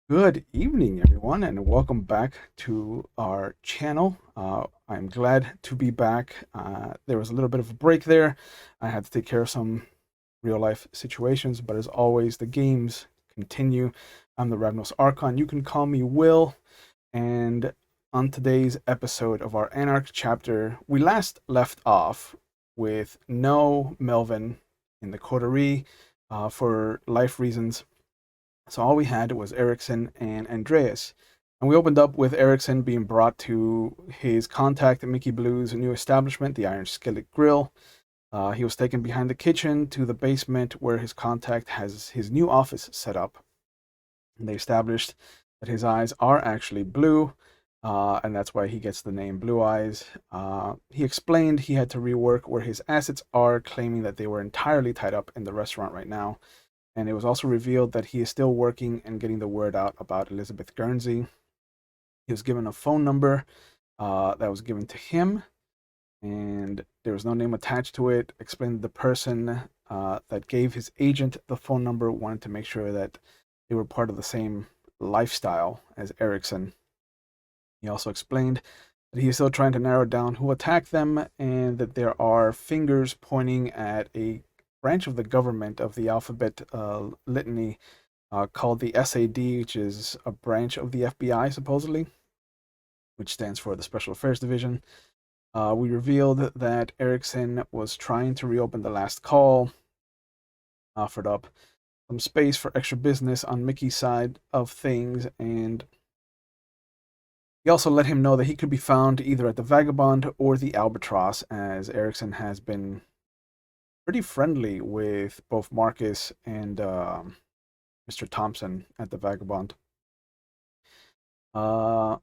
Good evening, everyone, and welcome back to our channel. I'm glad to be back. There was a little bit of a break there. I had to take care of some real life situations, but as always, the games continue. I'm the Ravnos Archon. You can call me Will. And on today's episode of our Anarch chapter, we last left off with no Melvin in the coterie for life reasons. So all we had was Erickson and Andreas. And we opened up with Erickson being brought to his contact at Mickey Blue's new establishment, the Iron Skillet Grill. He was taken behind the kitchen to the basement where his contact has his new office set up. And they established that his eyes are actually blue, and that's why he gets the name Blue Eyes. He explained he had to rework where his assets are, claiming that they were entirely tied up in the restaurant right now. And it was also revealed that he is still working and getting the word out about Elizabeth Guernsey. He was given a phone number that was given to him, and there was no name attached to it. Explained the person that gave his agent the phone number wanted to make sure that they were part of the same lifestyle as Erickson. He also explained that he is still trying to narrow down who attacked them and that there are fingers pointing at a branch of the government of the alphabet litany called the SAD, which is a branch of the FBI, supposedly, which stands for the Special Affairs Division. We revealed that Erickson was trying to reopen the last call, offered up some space for extra business on Mickey's side of things, and he also let him know that he could be found either at the Vagabond or the Albatross, as Erickson has been pretty friendly with both Marcus and Mr. Thompson at the Vagabond. Uh,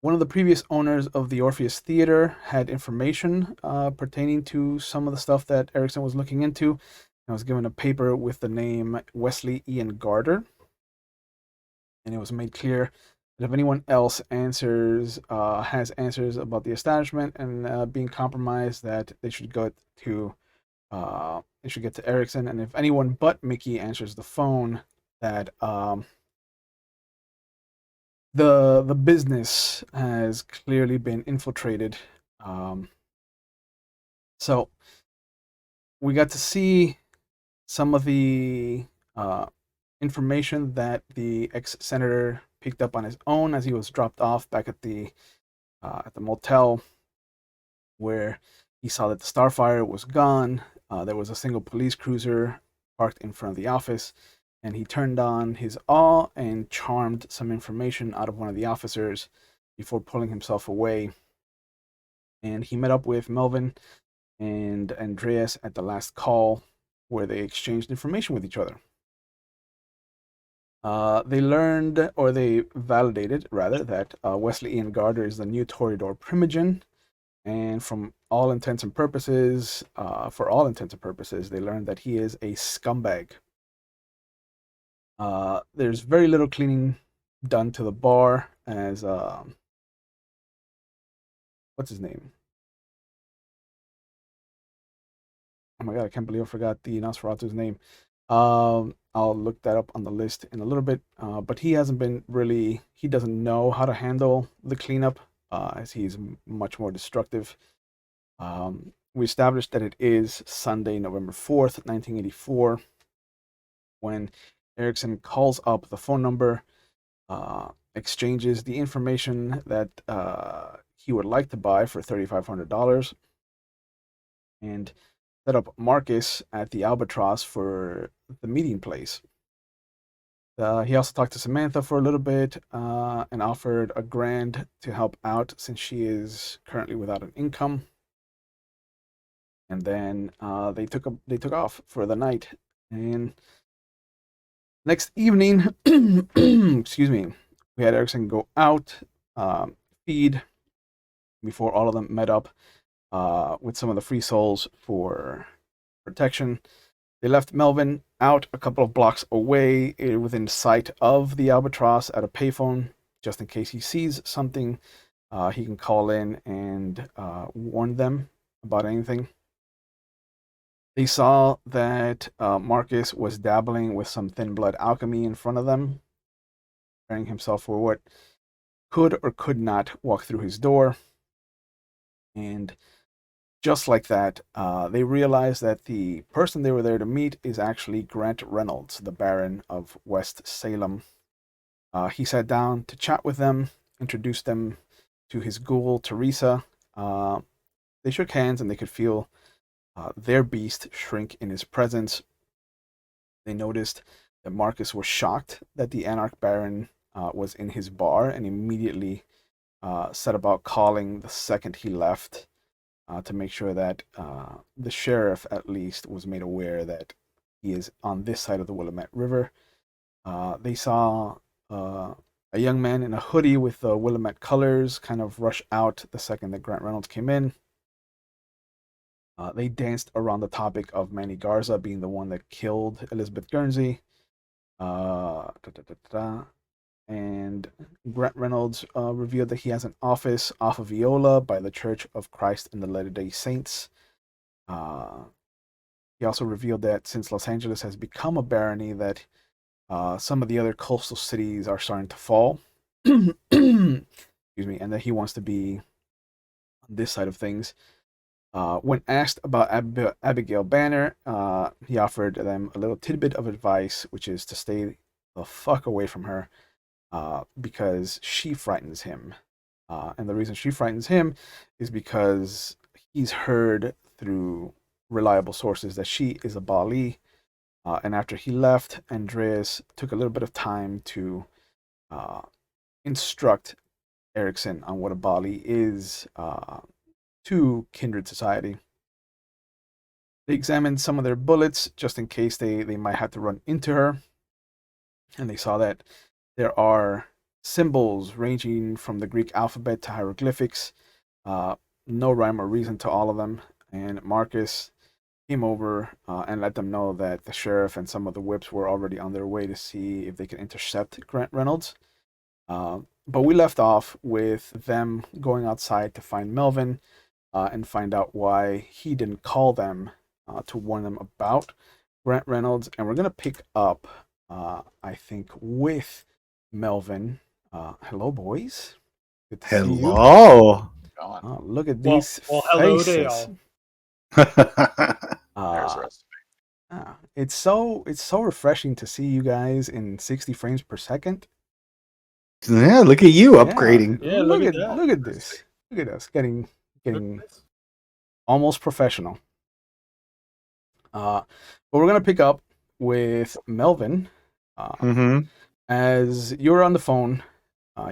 One of the previous owners of the Orpheus Theater had information pertaining to some of the stuff that Erickson was looking into, and was given a paper with the name Wesley Ian Garter. And it was made clear that if anyone else has answers about the establishment and being compromised, that they should go to they should get to Erickson. And if anyone but Mickey answers the phone, that the business has clearly been infiltrated. Um, so we got to see some of the uh, information that the ex-senator picked up on his own as he was dropped off back at the motel, where he saw that the Starfire was gone. There was a single police cruiser parked in front of the office, and he turned on his awe and charmed some information out of one of the officers before pulling himself away. And he met up with Melvin and Andreas at the last call, where they exchanged information with each other. They learned, or they validated rather, that Wesley Ian Gardner is the new Toreador Primogen, and for all intents and purposes, they learned that he is a scumbag. There's very little cleaning done to the bar, as what's his name? Oh my god, I can't believe I forgot the Nosferatu's name. I'll look that up on the list in a little bit. But he hasn't been really. He doesn't know how to handle the cleanup, as he's much more destructive. We established that it is Sunday, November 4th, 1984, when Erickson calls up the phone number, exchanges the information that he would like to buy for $3,500, and set up Marcus at the Albatross for the meeting place. He also talked to Samantha for a little bit and offered a grand to help out since she is currently without an income. And then they took off for the night. And next evening, excuse me, we had Erickson go out, feed before all of them met up with some of the free souls for protection. They left Melvin out a couple of blocks away, within sight of the Albatross, at a payphone, just in case he sees something. He can call in and warn them about anything. They saw that Marcus was dabbling with some thin blood alchemy in front of them, preparing himself for what could or could not walk through his door. And just like that, they realize that the person they were there to meet is actually Grant Reynolds, the Baron of West Salem. He sat down to chat with them, introduced them to his ghoul, Teresa. They shook hands and they could feel their beast shrink in his presence. They noticed that Marcus was shocked that the Anarch Baron was in his bar and immediately set about calling the second he left to make sure that the sheriff, at least, was made aware that he is on this side of the Willamette River. They saw a young man in a hoodie with Willamette colors kind of rush out the second that Grant Reynolds came in. They danced around the topic of Manny Garza being the one that killed Elizabeth Guernsey. And Grant Reynolds revealed that he has an office off of Viola by the Church of Christ and the Latter-day Saints. He also revealed that since Los Angeles has become a barony, that some of the other coastal cities are starting to fall. Excuse me, and that he wants to be on this side of things. When asked about Abigail Banner, he offered them a little tidbit of advice, which is to stay the fuck away from her because she frightens him. And the reason she frightens him is because he's heard through reliable sources that she is a Bali. And after he left, Andreas took a little bit of time to instruct Erickson on what a Bali is to Kindred Society. They examined some of their bullets just in case they might have to run into her. And they saw that there are symbols ranging from the Greek alphabet to hieroglyphics. No rhyme or reason to all of them. And Marcus came over and let them know that the sheriff and some of the whips were already on their way to see if they could intercept Grant Reynolds. But we left off with them going outside to find Melvin and find out why he didn't call them to warn them about Grant Reynolds. And we're going to pick up, I think, with Melvin. Hello, boys. Good to see you. Hello. Look at these hello to faces. y'all. It's so refreshing to see you guys in 60 frames per second. Yeah, look at you upgrading. Yeah, look at at that. look at this. Look at us getting almost professional. But we're gonna pick up with Melvin. As you were on the phone,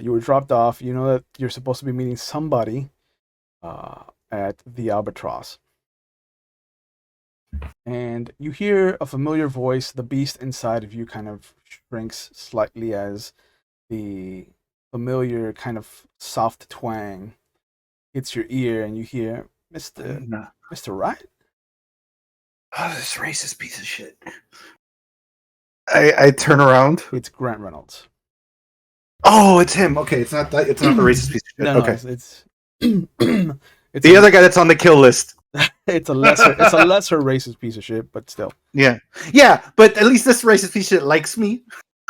you were dropped off. You know that you're supposed to be meeting somebody at the Albatross. And you hear a familiar voice. The beast inside of you kind of shrinks slightly as the familiar kind of soft twang hits your ear, and you hear Mr. Wright. Oh, this racist piece of shit. I turn around. It's Grant Reynolds. Oh, it's him. Okay, it's not the racist piece of shit. No, okay, it's the other guy that's on the kill list. It's a lesser racist piece of shit, but still. Yeah, but at least this racist piece of shit likes me.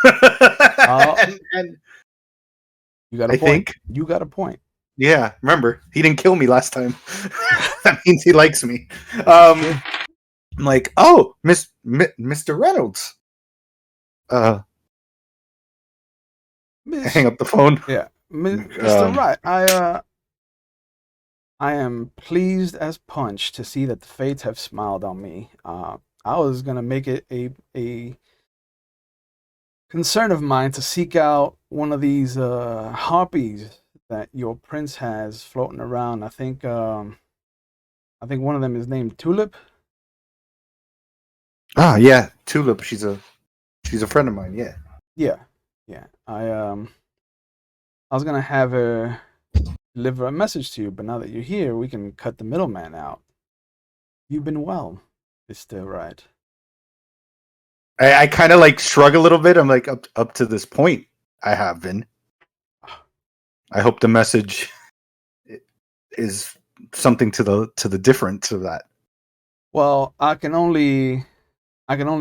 And you got a point. Think you got a point. Yeah, remember he didn't kill me last time. That means he likes me. I'm like, oh, Mr. Reynolds. Hang up the phone. Yeah, Mr. Wright. I am pleased as punch to see that the fates have smiled on me. I was gonna make it a concern of mine to seek out one of these harpies that your prince has floating around. I think one of them is named Tulip. Ah, yeah, Tulip. She's a friend of mine. Yeah. Yeah. I was gonna have her deliver a message to you, but now that you're here, we can cut the middleman out. You've been well, Mr. Wright. I kind of like shrug a little bit. I'm like, up to this point, I have been. I hope the message is something to the difference of that. Well, I can only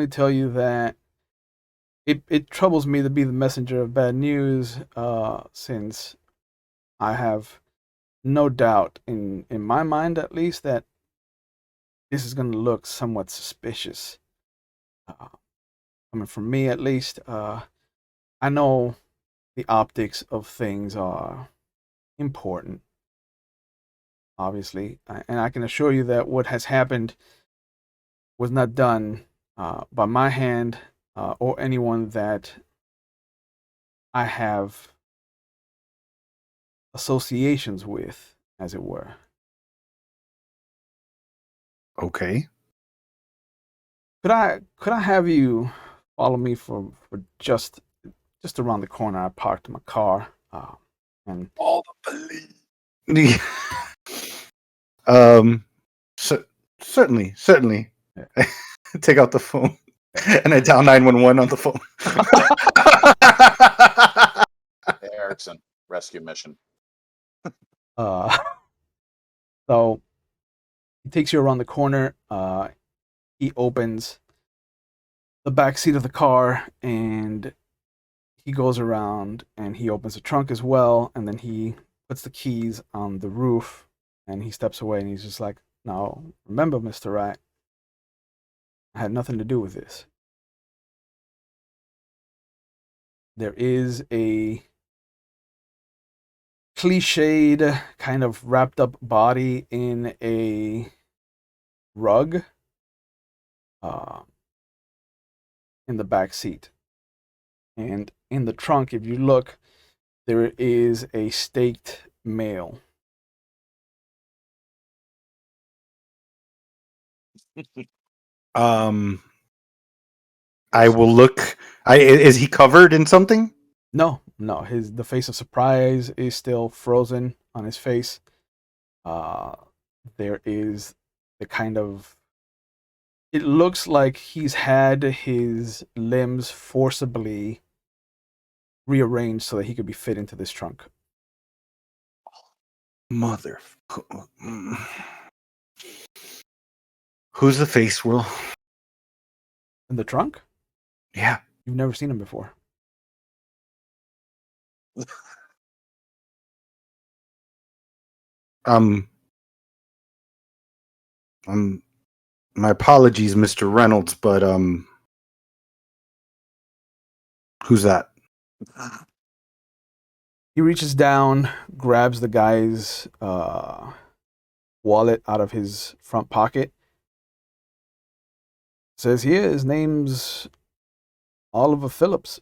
tell you that it troubles me to be the messenger of bad news, since I have no doubt in my mind at least that this is going to look somewhat suspicious. Uh, Coming from me at least, I know the optics of things are important, obviously, and I can assure you that what has happened was not done by my hand or anyone that I have associations with, as it were. Okay. Could I have you follow me for just around the corner? I parked my car, and All the police. um, cer- certainly. yeah. Take out the phone, and I dial 911 on the phone. Hey, Erickson, rescue mission. uh, so he takes you around the corner. He opens the back seat of the car, and he goes around and he opens the trunk as well, and then he puts the keys on the roof, and he steps away, and he's just like, "Now, remember, Mr. Rat, I had nothing to do with this. There is a cliched kind of wrapped up body in a rug uh, in the back seat. And in the trunk, if you look, there is a staked male." um, I will look. Is he covered in something? No, no, the face of surprise is still frozen on his face. Uh, there is the kind of, it looks like he's had his limbs forcibly rearranged so that he could be fit into this trunk. Mother. Who's the face, Will? In the trunk? Yeah. You've never seen him before. Um. My apologies, Mr. Reynolds, but who's that? He reaches down, grabs the guy's wallet out of his front pocket. Says here his name's Oliver Phillips.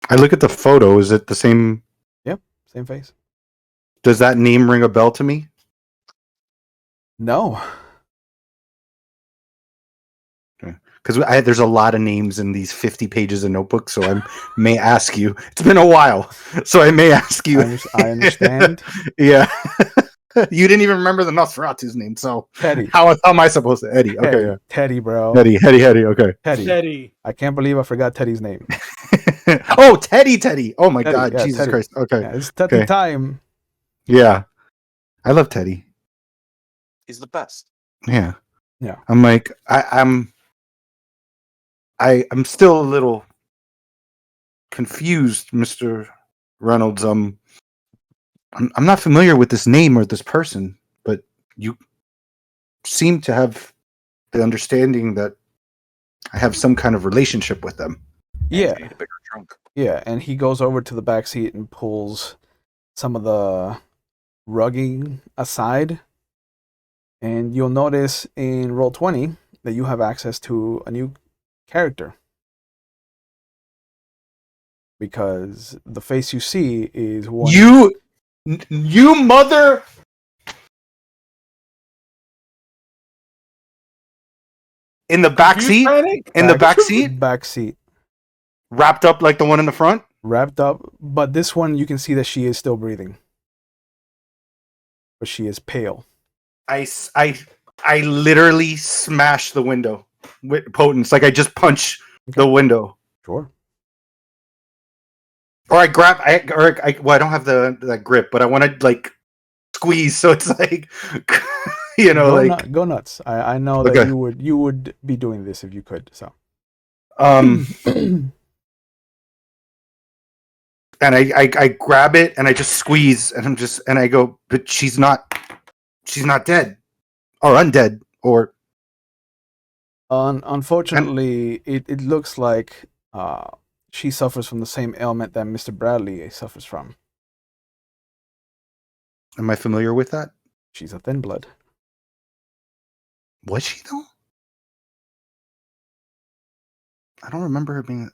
I look at the photo. Is it the same? Yep, same face. Does that name ring a bell to me? No. Because there's a lot of names in these 50 pages of notebooks, so I may ask you. It's been a while, so I may ask you. I understand. Yeah. You didn't even remember the Nosferatu's name, so Teddy. how am I supposed to? Eddie. Okay, Teddy, yeah. Teddy, bro. Teddy. Okay. Teddy. I can't believe I forgot Teddy's name. Oh, Teddy. Oh my Teddy, God, yeah, Jesus Teddy. Christ. Okay. Yeah, it's Teddy Okay. time. Yeah. I love Teddy. He's the best. Yeah. Yeah. I'm like, I'm still a little confused, Mr. Reynolds. I'm not familiar with this name or this person, but you seem to have the understanding that I have some kind of relationship with them. Yeah. And you need a bigger trunk. Yeah, and he goes over to the back seat and pulls some of the rugging aside. And you'll notice in Roll20 that you have access to a new character. Because the face you see is one. You mother. In the back seat? In the back seat? Back seat. Wrapped up like the one in the front? Wrapped up. But this one, you can see that she is still breathing. But she is pale. I literally smashed the window with potence. Like I just punch the window. Sure. Or I grab, well, I don't have that grip, but I want to like squeeze. So it's like, You know, like Go nuts. I know that okay. you would be doing this if you could. So Um, and I grab it and I just squeeze and and I go, but she's not dead or undead or and Unfortunately, it looks like she suffers from the same ailment that Mr. Bradley suffers from. am I familiar with that? She's a thin blood. Was she though? I don't remember her being.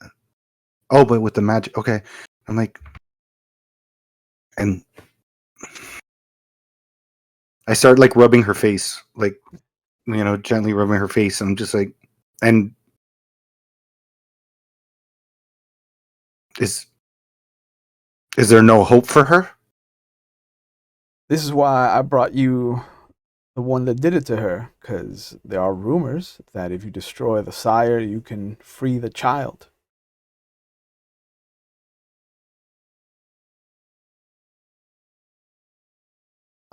Oh, but with the magic. Okay, I'm like, and I start like rubbing her face, like gently rubbing her face. And I'm just like, and is there no hope for her? This is why I brought you the one that did it to her, because there are rumors that if you destroy the sire, you can free the child.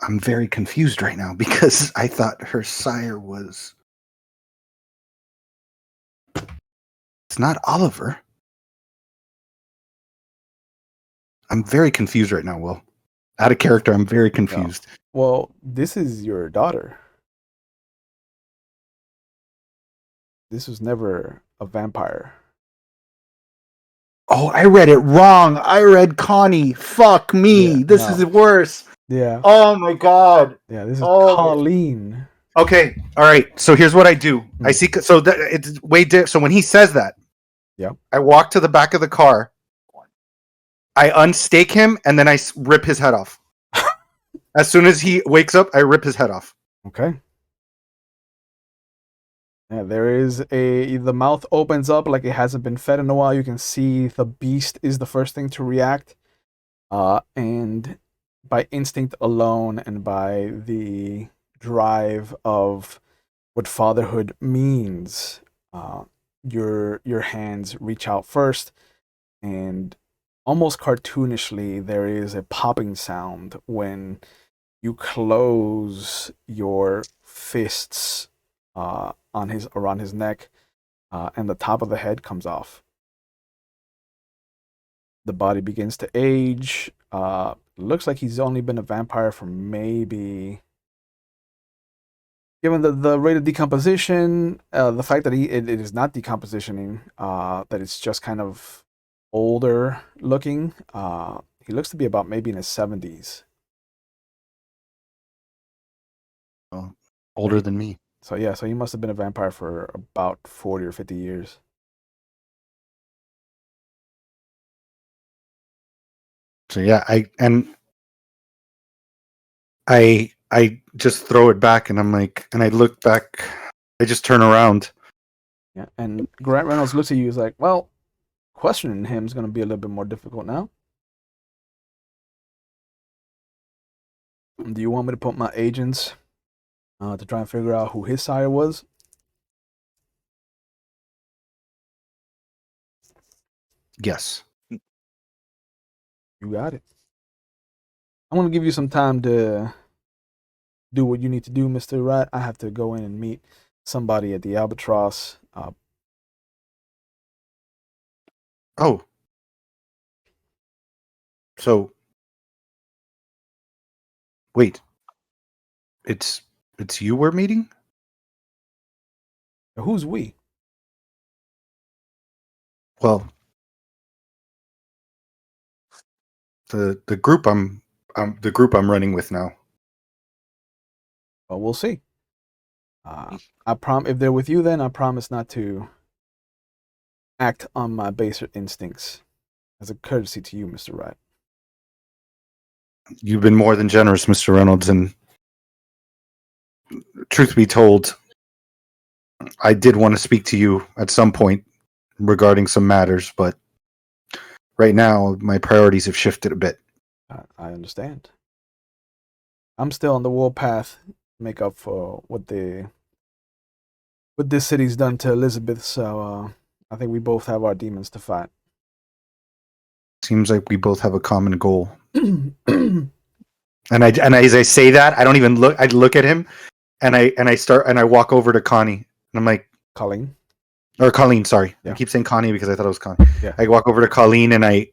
I'm very confused right now because I thought her sire was. It's not Oliver. I'm very confused right now, Will. Out of character, I'm very confused. Well, this is your daughter. This was never a vampire. Oh, I read it wrong. I read Connie. Fuck me. Yeah, This is worse. Yeah. Oh my god. Yeah, this is Oh. Colleen. Okay. All right. So here's what I do. I see. So that it's way different. So when he says that, yeah, I walk to the back of the car. I unstake him and then I rip his head off. As soon as he wakes up, I rip his head off. Okay. Yeah, there is the mouth opens up like it hasn't been fed in a while. You can see the beast is the first thing to react. And by instinct alone and by the drive of what fatherhood means, your hands reach out first, and almost cartoonishly there is a popping sound when you close your fists around his neck, and the top of the head comes off. The body begins to age. Looks like he's only been a vampire for maybe, given the rate of decomposition, the fact that it is not decompositioning, that it's just kind of older looking. He looks to be about maybe in his 70s. Oh, older than me. So yeah, so he must have been a vampire for about 40 or 50 years. So yeah, I just throw it back and I'm like, and I look back, I just turn around. Yeah, and Grant Reynolds looks at you. He's like, "Well, questioning him is going to be a little bit more difficult now. Do you want me to put my agents to try and figure out who his sire was?" Yes. You got it. I'm going to give you some time to do what you need to do, Mr. Rat. I have to go in and meet somebody at the Albatross. Oh. So wait. It's you we're meeting? Who's we? Well, the group I'm running with now. Well, we'll see. If they're with you, then I promise not to act on my baser instincts as a courtesy to you, Mr. Rat. You've been more than generous, Mr. Reynolds, and truth be told, I did want to speak to you at some point regarding some matters, but right now my priorities have shifted a bit. I understand. I'm still on the warpath, make up for what this city's done to Elizabeth. So I think we both have our demons to fight. Seems like we both have a common goal. And as I say that, I don't even look. I look at him, And I walk over to Connie, and I'm like, Colleen. or Colleen, sorry. Yeah. I keep saying Connie because I thought it was Connie. Yeah. I walk over to Colleen and I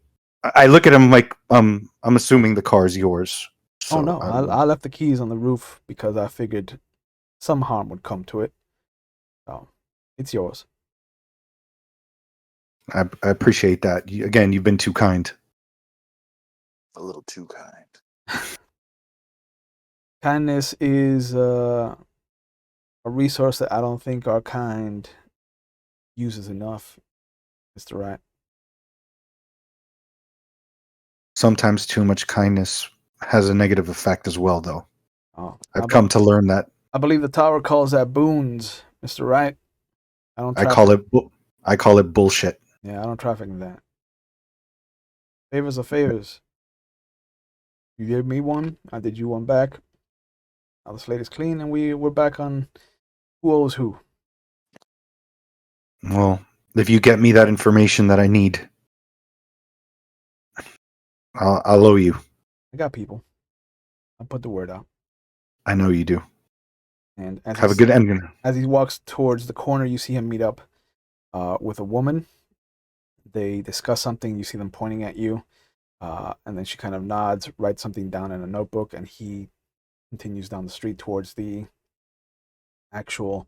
look at him like, I'm assuming the car is yours. So Oh no, I don't know. I left the keys on the roof because I figured some harm would come to it. So it's yours. I appreciate that. Again, you've been too kind. A little too kind. Kindness is a resource that I don't think our kind uses enough, Mr. Rat. Sometimes too much kindness has a negative effect as well, though. Oh, I've come to learn that. I believe the tower calls that boons, Mr. Right. I don't. I call it bullshit. Yeah, I don't traffic in that. Favors are favors. You gave me one, I did you one back. Now the slate is clean, and we're back on who owes who. Well, if you get me that information that I need, I'll owe you. I got people. I'll put the word out. I know you do. And as Have a good ending. As he walks towards the corner, you see him meet up with a woman. They discuss something. You see them pointing at you. And then she kind of nods, writes something down in a notebook, and he continues down the street towards the actual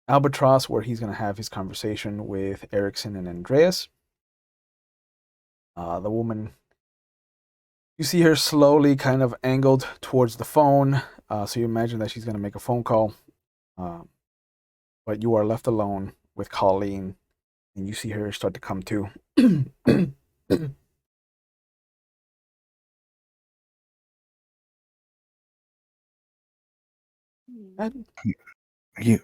Albatross, where he's going to have his conversation with Erickson and Andreas. The woman, you see her slowly kind of angled towards the phone, so you imagine that she's going to make a phone call. But you are left alone with Colleen, and you see her start to come to. You,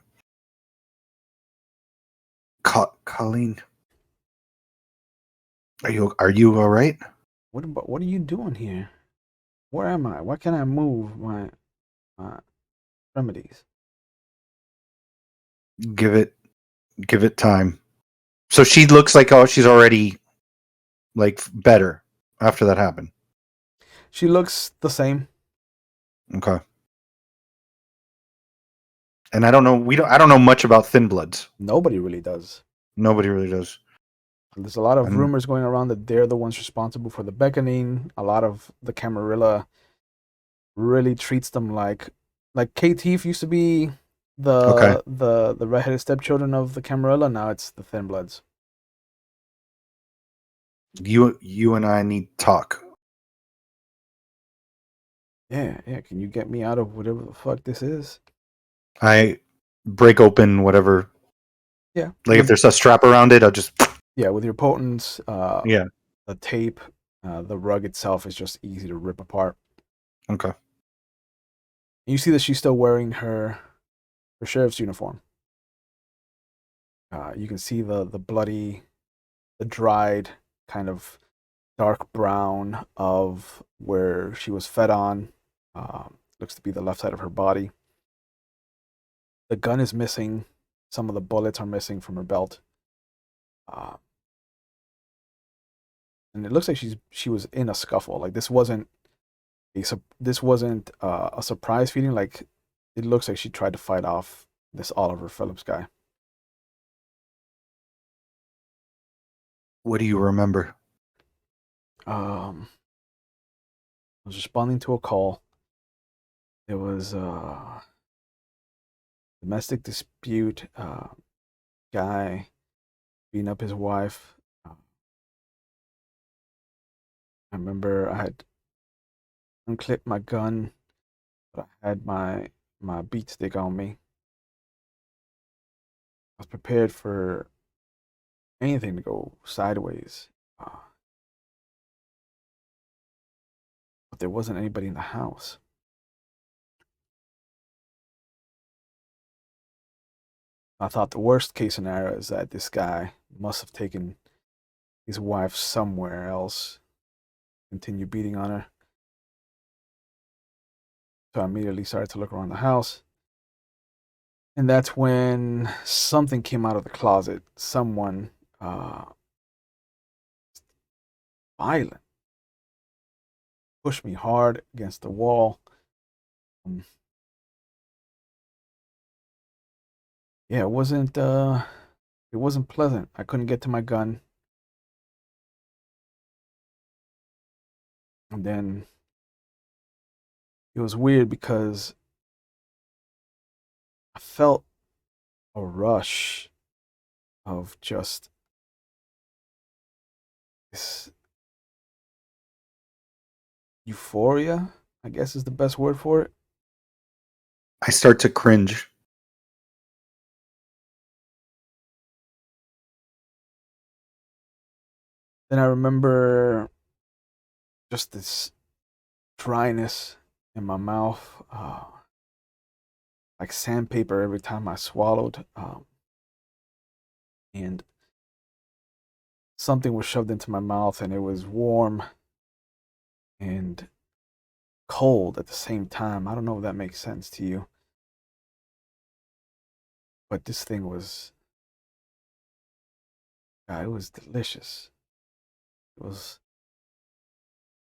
Colleen, are you all right? What are you doing here? Where am I? Why can't I move my remedies? Give it time. So she looks like she's already like better after that happened. She looks the same. Okay. And I don't know much about Thin Bloods. Nobody really does. Nobody really does. There's a lot of rumors going around that they're the ones responsible for the beckoning. A lot of the Camarilla really treats them like Kate Heath used to be the redheaded stepchildren of the Camarilla. Now it's the Thin Bloods. You and I need to talk. Yeah. Can you get me out of whatever the fuck this is? I break open whatever. Yeah. Like if there's a strap around it, I'll just. Yeah, with your potents. Yeah. The tape, the rug itself is just easy to rip apart. Okay. You see that she's still wearing her sheriff's uniform. You can see the bloody, the dried kind of dark brown of where she was fed on. Looks to be the left side of her body. The gun is missing. Some of the bullets are missing from her belt. And it looks like she was in a scuffle. Like this wasn't a surprise feeding. Like it looks like she tried to fight off this Oliver Phillips guy. What do you remember? I was responding to a call. It was domestic dispute. Guy beating up his wife. I remember I had unclipped my gun, but I had my beat stick on me. I was prepared for anything to go sideways. But there wasn't anybody in the house. I thought the worst case scenario is that this guy must have taken his wife somewhere else, continue beating on her. So I immediately started to look around the house. And that's when something came out of the closet. Someone violent pushed me hard against the wall. yeah, it wasn't pleasant. I couldn't get to my gun. And then it was weird because I felt a rush of just this euphoria, I guess is the best word for it. I start to cringe. Then I remember just this dryness in my mouth, like sandpaper every time I swallowed. And something was shoved into my mouth, and it was warm and cold at the same time. I don't know if that makes sense to you, but this thing was, God, it was delicious. It was.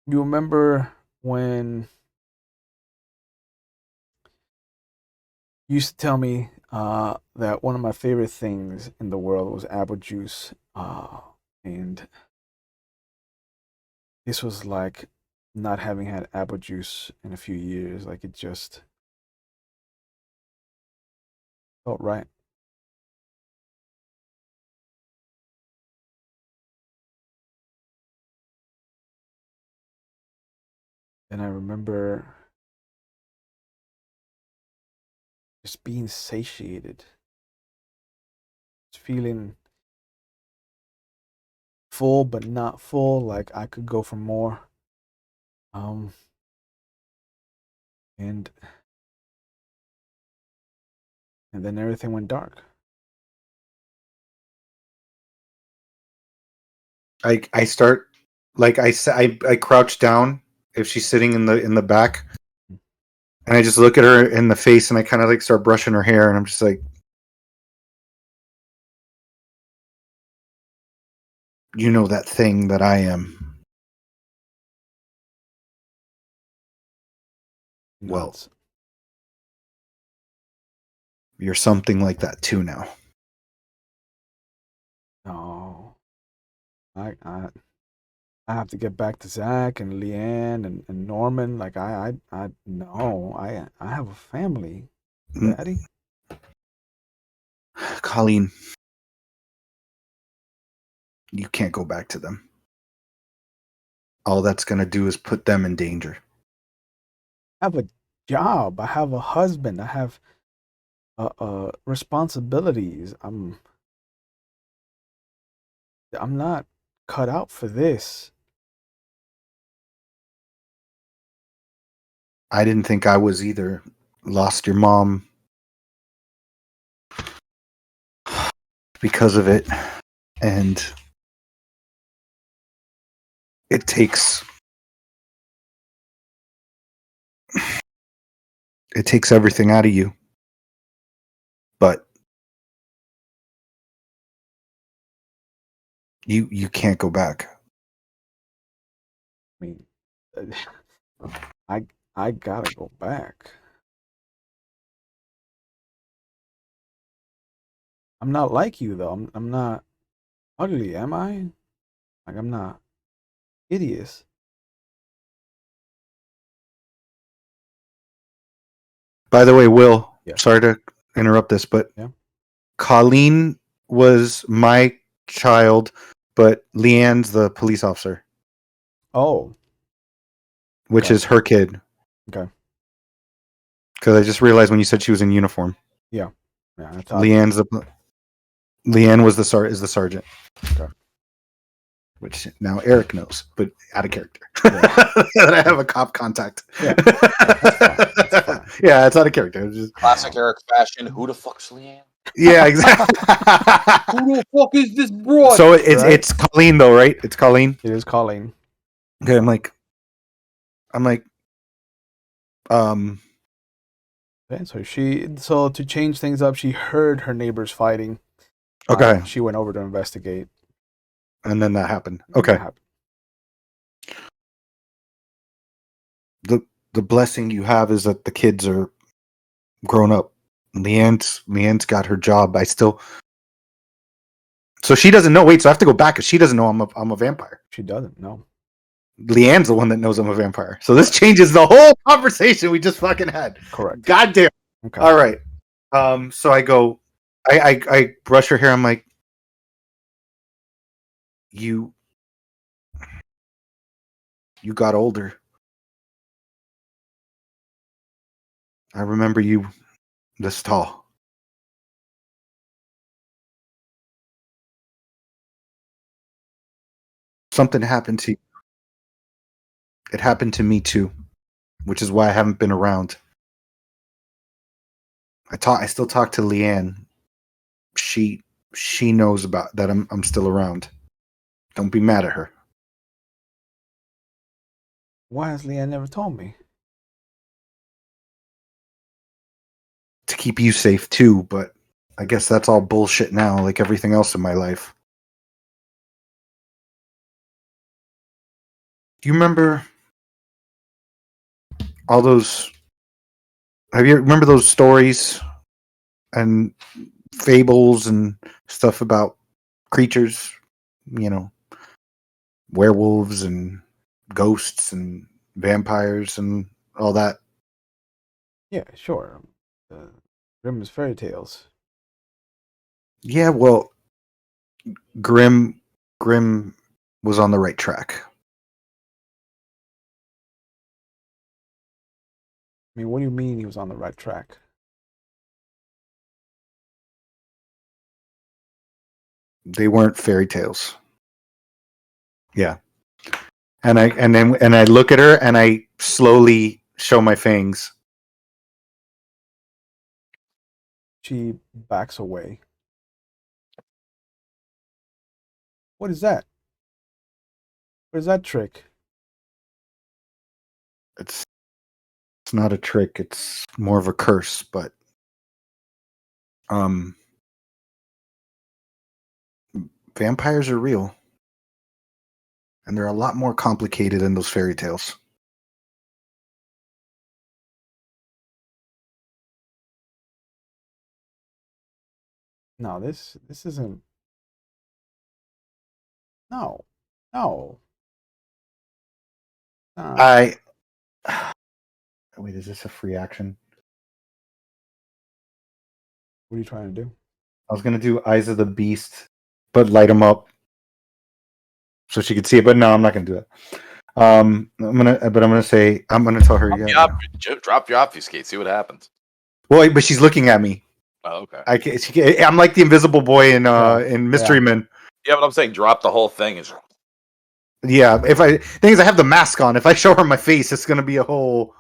You remember when you used to tell me that one of my favorite things in the world was apple juice, and this was like not having had apple juice in a few years. Like it just felt right. And I remember just being satiated, just feeling full but not full, like I could go for more. Um, and and then everything went dark. I start like I crouch down if she's sitting in the back, and I just look at her in the face, and I kind of like start brushing her hair, and I'm just like, you know that thing that I am. Well, Nuts. you're something like that too now. No, I have to get back to Zach and Leanne and Norman. Like I no, I have a family, Mm, Daddy. Colleen, you can't go back to them. All that's gonna do is put them in danger. I have a job. I have a husband. I have responsibilities. I'm not cut out for this. I didn't think I was either. Lost your mom because of it, and it takes everything out of you. But you can't go back. I mean, I I gotta go back. I'm not like you though. I'm not ugly, am I? Like I'm not hideous. By the way, Will, Yes. sorry to interrupt this, but Yeah. Colleen was my child, but Leanne's the police officer, Oh. which Okay. is her kid. Okay. Because I just realized when you said she was in uniform, Yeah. Yeah. I thought. Leanne was is the sergeant, Okay. which now Eric knows, but out of character. Yeah. That I have a cop contact. Yeah. Yeah. That's fine. That's fine. Yeah, it's out of character. It's just, Classic Eric fashion. Who the fuck's Leanne? yeah, exactly. Who the fuck is this broad? So Right? it's Colleen though, right? It's Colleen. It is Colleen. Okay, I'm like, um, Okay. So to change things up, she heard her neighbors fighting. okay, She went over to investigate. and then that happened. And Okay, that happened. the blessing you have is that the kids are grown up Leanne's got her job. So she doesn't know. Wait, so I have to go back because she doesn't know I'm a vampire. She doesn't know. Leanne's the one that knows I'm a vampire. So this changes the whole conversation we just fucking had. Correct. Goddamn. Okay. All right. So I go. I brush her hair. I'm like, you got older. I remember you this tall. Something happened to you. It happened to me too, which is why I haven't been around. I still talk to Leanne. She knows about that I'm still around. Don't be mad at her. Why has Leanne never told me? To keep you safe too, but I guess that's all bullshit now, like everything else in my life. Do you remember all those? Remember those stories and fables and stuff about creatures? You know, werewolves and ghosts and vampires and all that. Yeah, sure. Grimm's fairy tales. Yeah, well, Grimm was on the right track. I mean, what do you mean he was on the right track? They weren't fairy tales. Yeah. And I look at her and I slowly show my fangs. She backs away. What is that? What is that trick? It's not a trick, it's more of a curse, but vampires are real. And they're a lot more complicated than those fairy tales. No, this isn't. No, no. Wait, is this a free action? What are you trying to do? I was gonna do Eyes of the Beast, but light them up so she could see it. But no, I'm not gonna do it. I'm gonna tell her. Drop your obfuscate. See what happens. Well, but she's looking at me. Oh, okay. I'm like the invisible boy in Mystery Men. Yeah, but I'm saying drop the whole thing. Yeah, thing is, I have the mask on. If I show her my face, it's gonna be a whole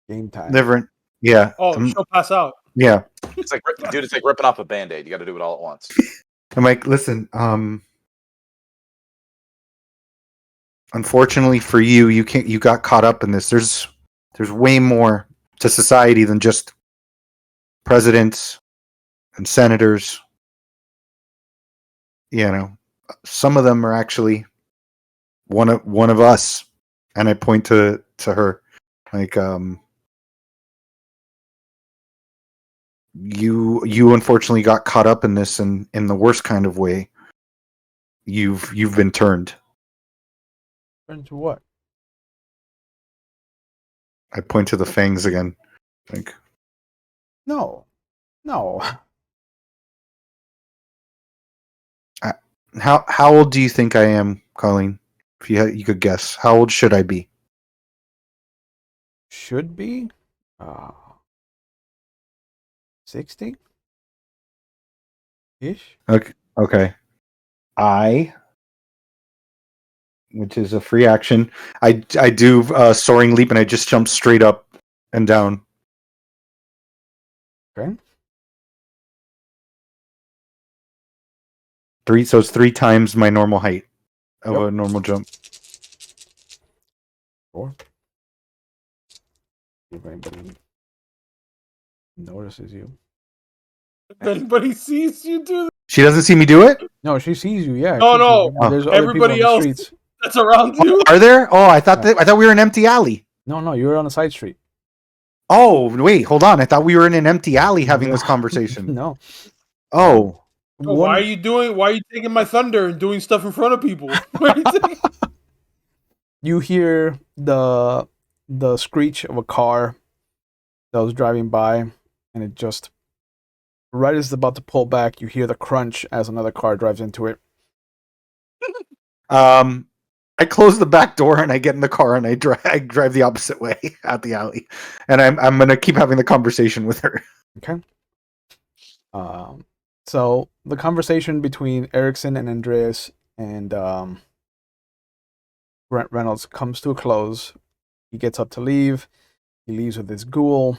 game time. different. Yeah. Oh, she'll pass out. Yeah. It's like, dude, it's like ripping off a Band-Aid. You got to do it all at once. I'm like, listen. Unfortunately for you, you got caught up in this. There's way more to society than just presidents and senators. You know, some of them are actually one of us. And I point to her, like, you unfortunately got caught up in this, and in the worst kind of way. You've been turned. Turned to what? I point to the fangs again. Like, no. How old do you think I am, Colleen? If you could guess, how old should I be? Should be 60 ish. Okay. Which is a free action. I do soaring leap, and I just jump straight up and down. Okay. So it's 3 times my normal height of a normal jump. Sure. If anybody notices you. If anybody sees you do that. She doesn't see me do it? No, she sees you. Yeah. No. There's other Everybody people on else the streets. that's around you. Are there? Oh, I thought we were an empty alley. No, you were on a side street. Oh, wait, hold on. I thought we were in an empty alley having this conversation. No. Oh. Oh, why are you taking my thunder and doing stuff in front of people? Why are you taking... You hear the screech of a car that was driving by, and it just right as it's about to pull back, you hear the crunch as another car drives into it. I close the back door and I get in the car and I drive the opposite way out the alley, and I'm gonna keep having the conversation with her. Okay. So the conversation between Erickson and Andreas and Grant Reynolds comes to a close. He gets up to leave. He leaves with his ghoul.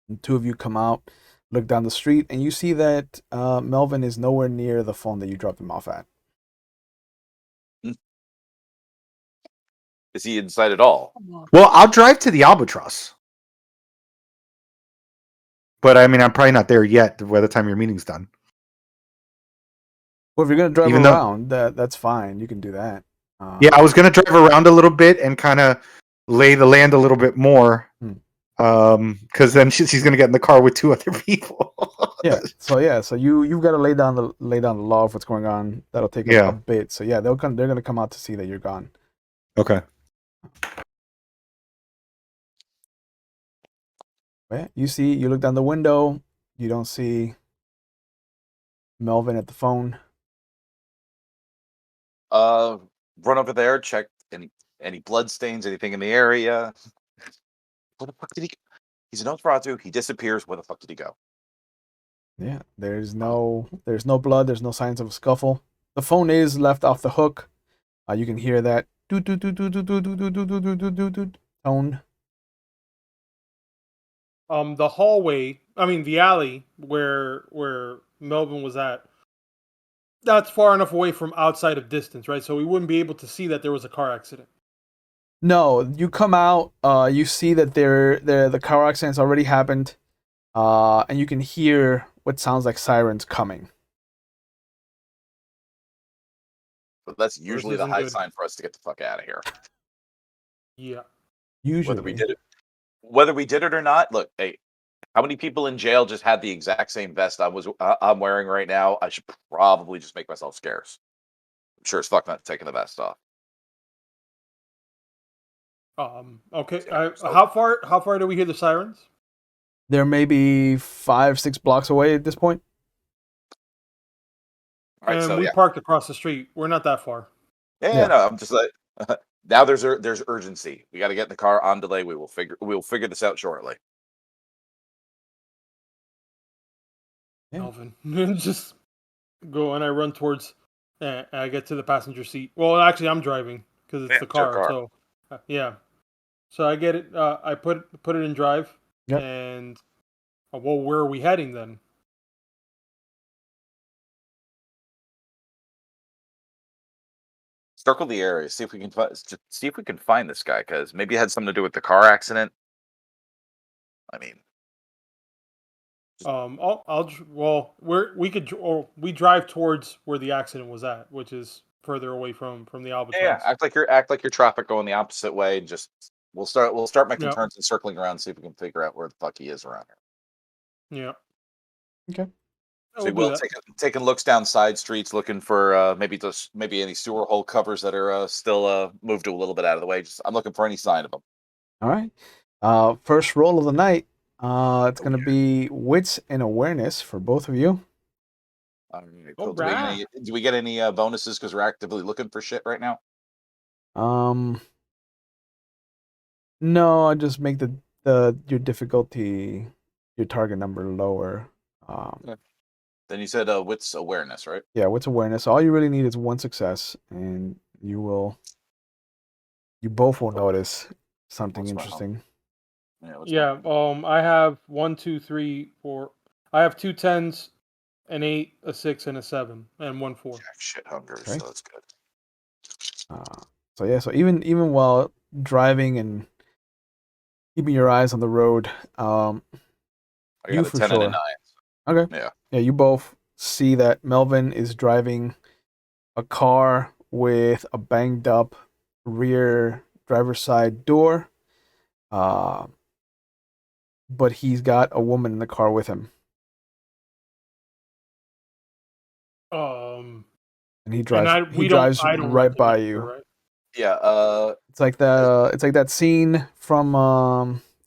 And two of you come out, look down the street, and you see that Melvin is nowhere near the phone that you dropped him off at. Is he inside at all? Well, I'll drive to the Albatross, but I mean, I'm probably not there yet by the time your meeting's done. Well, if you're gonna drive Even though- around, that's fine. You can do that. Yeah, I was gonna drive around a little bit and kind of lay the land a little bit more, because then she's gonna get in the car with two other people. So you've got to lay down the law of what's going on. That'll take a bit. So yeah, they're gonna come out to see that you're gone. Okay. Yeah, you look down the window. You don't see Melvin at the phone. Run over there, check any blood stains, anything in the area. Where the fuck did he? He's an Nosferatu. He disappears. Where the fuck did he go? Yeah, there's no blood. There's no signs of a scuffle. The phone is left off the hook. You can hear that tone. The hallway, the alley where Melvin was at, that's far enough away from outside of distance, right? So we wouldn't be able to see that there was a car accident. No, you come out, you see that the car accident's already happened, and you can hear what sounds like sirens coming. But that's usually the isn't high good. sign for us to get the fuck out of here. Yeah. Usually. Whether we did it or not, look, hey, how many people in jail just had the exact same vest I'm wearing right now? I should probably just make myself scarce. I'm sure as fuck not taking the vest off. Okay. How far do we hear the sirens? They're maybe 5-6 blocks away at this point. All right, And we parked across the street. We're not that far. Yeah. No, I'm just like now there's urgency. We got to get in the car on delay. We'll figure this out shortly. Yeah. Melvin, just go, and I run towards. I get to the passenger seat. Well, actually, I'm driving because it's the car. So, yeah. So I get it. I put it in drive. Yep. And well, where are we heading then? Circle the area. See if we can find this guy, because maybe it had something to do with the car accident. I mean, we drive towards where the accident was at, which is further away from the Albatross. yeah. Act like your traffic going the opposite way, and just we'll start making turns and circling around, see if we can figure out where the fuck he is around here. Yeah. Okay. So we'll taking looks down side streets, looking for maybe any sewer hole covers that are still moved a little bit out of the way. I'm looking for any sign of them. All right. First roll of the night. It's going to be wits and awareness for both of you. Cool. Do we get any bonuses because we're actively looking for shit right now? No, I just make your difficulty, your target number lower. Then you said wits awareness, right? Yeah, wits awareness. All you really need is one success, and you both will notice something interesting. Yeah. I have 1, 2, 3, 4. I have 2 10s, an 8, a 6, and a 7, and 1 4. Shit hunger, Okay. so that's good. So even while driving and keeping your eyes on the road, I got you a for 10 sure. and a 9. Okay. Yeah, you both see that Melvin is driving a car with a banged up rear driver's side door. but he's got a woman in the car with him, Um, and he and drives. He drives I don't right by recognize her, you. right? Yeah. It's like that. It's like that scene from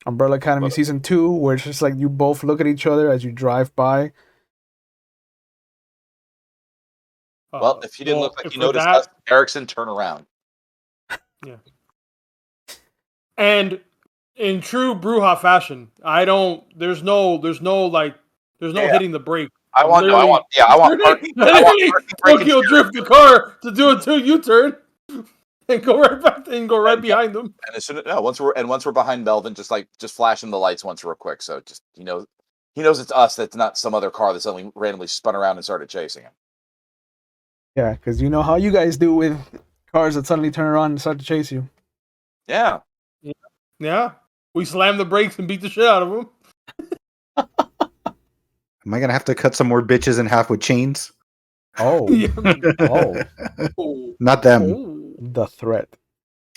Umbrella Academy season 2, where it's just like you both look at each other as you drive by. Well, if he didn't look like he for noticed that, us, Erickson, turn around. yeah. And in true Bruja fashion, I don't. There's no Yeah. hitting the brake. I want parking. I want Literally, parking brake and Tokyo drift the car to do a 2 U-turn and go right back and go right behind them. And as soon as once we're behind Melvin, just flashing the lights once real quick, so just he knows it's us. That's not some other car that suddenly randomly spun around and started chasing him. Yeah, because you know how you guys do with cars that suddenly turn around and start to chase you. Yeah. Yeah, we slammed the brakes and beat the shit out of them. Am I gonna have to cut some more bitches in half with chains? Oh, Not them. The threat.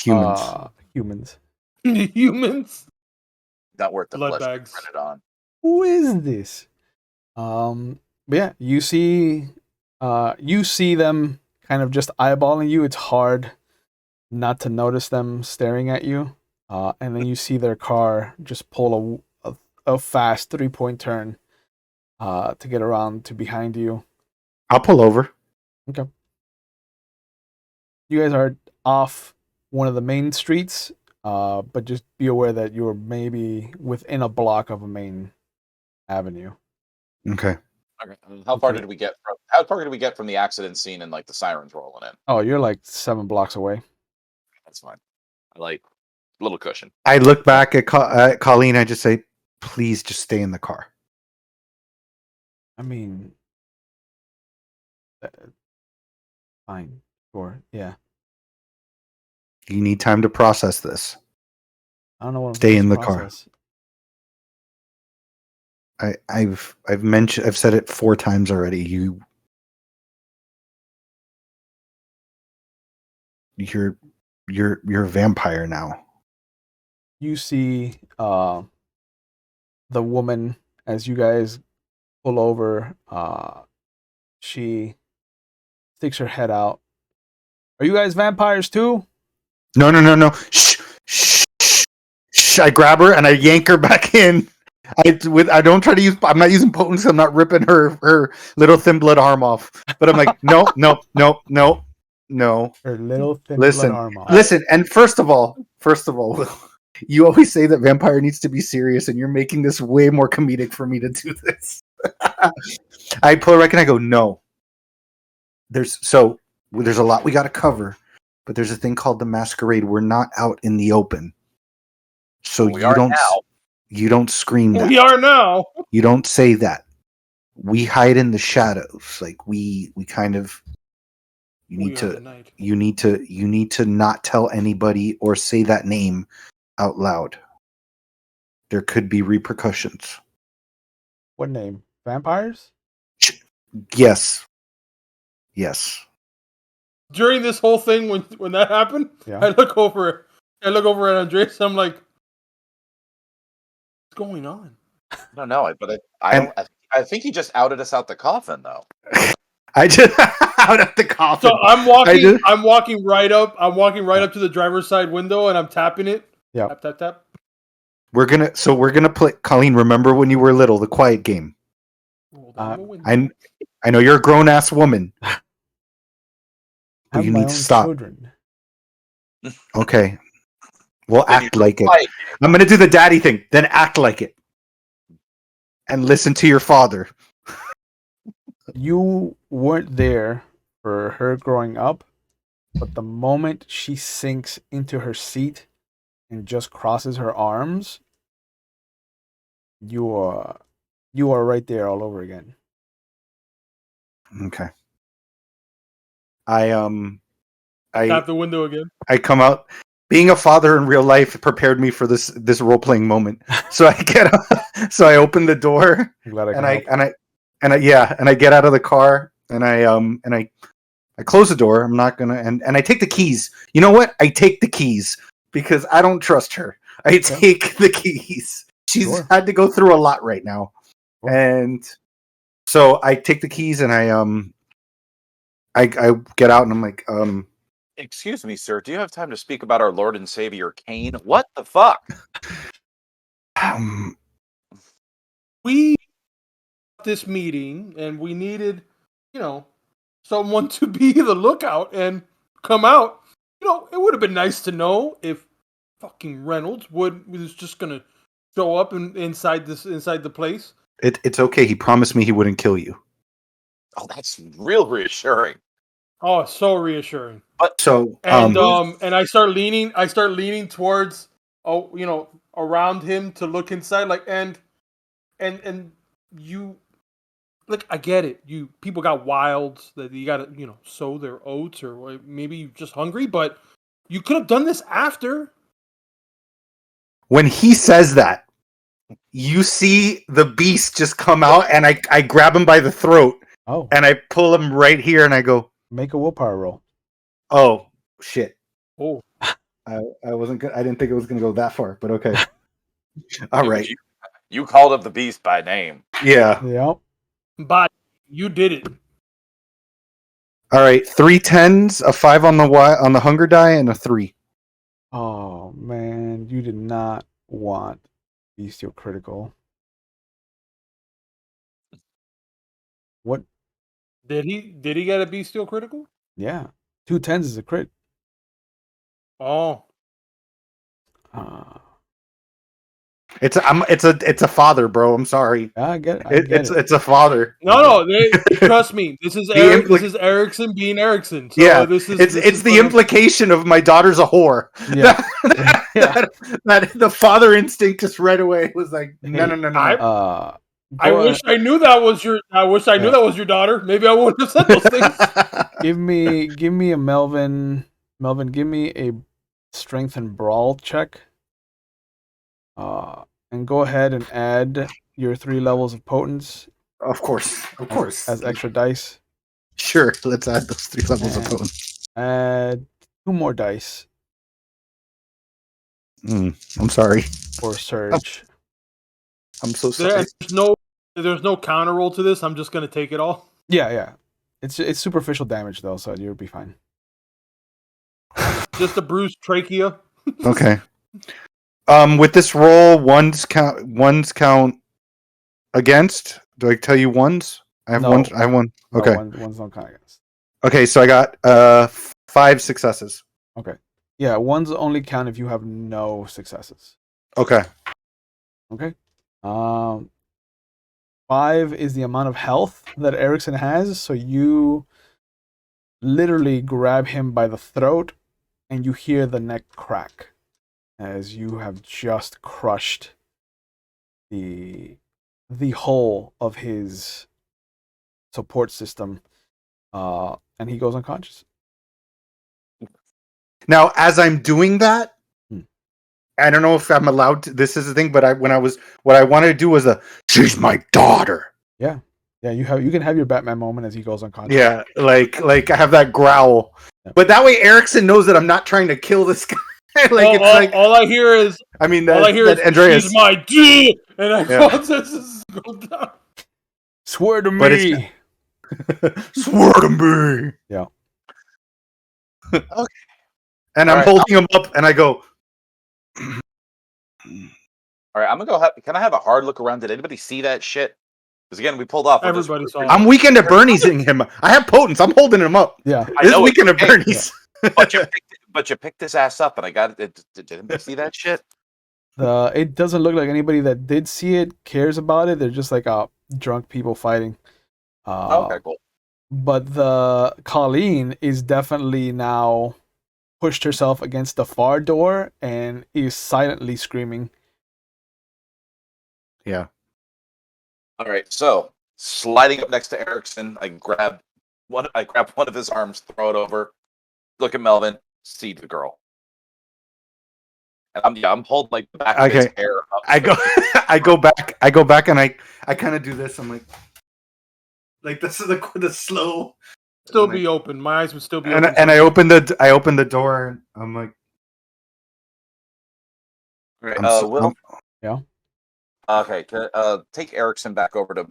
Humans. Humans. Humans. Not worth the Blood flesh bags. printed on. Who is this? But yeah, you see them kind of just eyeballing you. It's hard not to notice them staring at you. And then you see their car just pull a fast 3-point turn to get around to behind you. I'll pull over. Okay. You guys are off one of the main streets, but just be aware that you're maybe within a block of a main avenue. Okay. Okay. How far did we get from the accident scene and like the sirens rolling in? Oh, you're like 7 blocks away. That's fine. I like a little cushion. I look back at Colleen. I just say, please just stay in the car. I mean, fine, sure, yeah. You need time to process this. I don't know what. Stay in the car. I've said it 4 times already. You're a vampire now. You see the woman as you guys pull over. She sticks her head out. Are you guys vampires too? No. Shh. I grab her and I yank her back in. I don't try to use. I'm not using potency. I'm not ripping her little thin blood arm off. But I'm like, no. Her little thin blood arm off. Listen. And first of all, you always say that vampire needs to be serious, and you're making this way more comedic for me to do this. I pull her back and I go, no. There's a lot we got to cover, but there's a thing called the masquerade. We're not out in the open, so you don't scream that. We are now. You don't say that. We hide in the shadows. Like we kind of. You need to not tell anybody or say that name out loud. There could be repercussions. What name? Vampires? Yes. During this whole thing, when that happened, yeah. I look over at Andres. I'm like, what's going on? No, but I think he just outed us out the coffin, though. I just out of the coffin. So I'm walking right up to the driver's side window, and I'm tapping it. Yeah. Tap. We're gonna play. Colleen, remember when you were little, the quiet game. I know you're a grown ass woman, but you need to stop. Children. Okay. Well, act like it. I'm gonna do the daddy thing. Then act like it, and listen to your father. You weren't there for her growing up, but the moment she sinks into her seat and just crosses her arms, you are right there all over again. Okay. I tap the window again. I come out. Being a father in real life prepared me for this role playing moment. So I open the door and I get out of the car and I close the door. I'm not gonna and I take the keys. You know what? I take the keys because I don't trust her. I take the keys. she's Sure. had to go through a lot right now. Sure. And so I take the keys and I get out and I'm like, Excuse me, sir. Do you have time to speak about our Lord and Savior Cain? What the fuck? We this meeting and we needed, someone to be the lookout and come out. It would have been nice to know if fucking Reynolds was just gonna show up inside the place. it's okay. He promised me he wouldn't kill you. Oh, that's real reassuring. Oh, so reassuring. But So And I start leaning towards around him to look inside, like and you like, I get it. People got wilds that you gotta, sow their oats, or maybe you're just hungry, but you could have done this after. when he says that, you see the beast just come out, and I grab him by the throat Oh, and I pull him right here, and I go, make a willpower roll. "Oh shit! Oh, I wasn't. I didn't think it was gonna go that far, but okay. All right. you called up the beast by name. Yeah. Yep. but you did it. All right. 3 10s, a 5 on the hunger die, and a 3. Oh man, you did not want bestial critical. What? Did he get a bestial critical? Yeah, 2 10s is a crit. Oh, Uh, It's a father, bro. I'm sorry. I get it. It's a father. no, trust me. This is this is Erickson being Erickson. So Yeah, this is it's the implication of my daughter's a whore. Yeah. Yeah. That the father instinct just right away was like, no. I wish I knew that was your. I wish I knew that was your daughter. Maybe I wouldn't have said those things. Give me a Melvin. Melvin, give me a strength and brawl check. And go ahead and add your 3 levels of potence Of course. as extra dice. Sure, let's add those 3 levels of potence. Add 2 more dice I'm sorry. for surge. I'm so sorry. There's no counter roll to this. I'm just gonna take it all. Yeah. It's superficial damage though, so you'll be fine. Just a bruised trachea. Okay. With this roll, ones count against. Do I tell you ones? I have No. one. I have one. Okay. No, one's don't count against. Okay, so I got 5 successes. Okay. Yeah, ones only count if you have no successes. Okay. Okay. 5 is the amount of health that Erickson has, so you literally grab him by the throat and you hear the neck crack as you have just crushed the whole of his support system, and he goes unconscious. Now, as I'm doing that, Hmm. I don't know if I'm allowed to. This is the thing, but what I wanted to do was she's my daughter. Yeah, you can have your Batman moment as he goes unconscious. Yeah, like I have that growl, but that way Erickson knows that I'm not trying to kill this guy. All I hear is Andreas. She's my D, and I go down. Swear to me. Swear to me. Yeah. Okay. And I'm holding him up, and I go. All right, I'm gonna go. Can I have a hard look around? Did anybody see that shit? Because again, we pulled off. Everybody saw it. I'm Weekend at Bernie's-ing him. I have potence. I'm holding him up. Yeah. This is Weekend at Bernie's. But you picked his ass up, and I got it. Did anybody see that shit? It doesn't look like anybody that did see it cares about it. They're just like drunk people fighting. Okay, cool. But the Colleen is definitely now pushed herself against the far door and is silently screaming. Yeah. All right, so sliding up next to Erickson, I grab one of his arms, throw it over, look at Melvin, see the girl. And I'm holding like the back of his hair up. I go back and I kind of do this. I'm like this is the slow. Still be open. My eyes would still be open. open. And I open the door and I'm like, right, Yeah. Okay, take Erickson back over to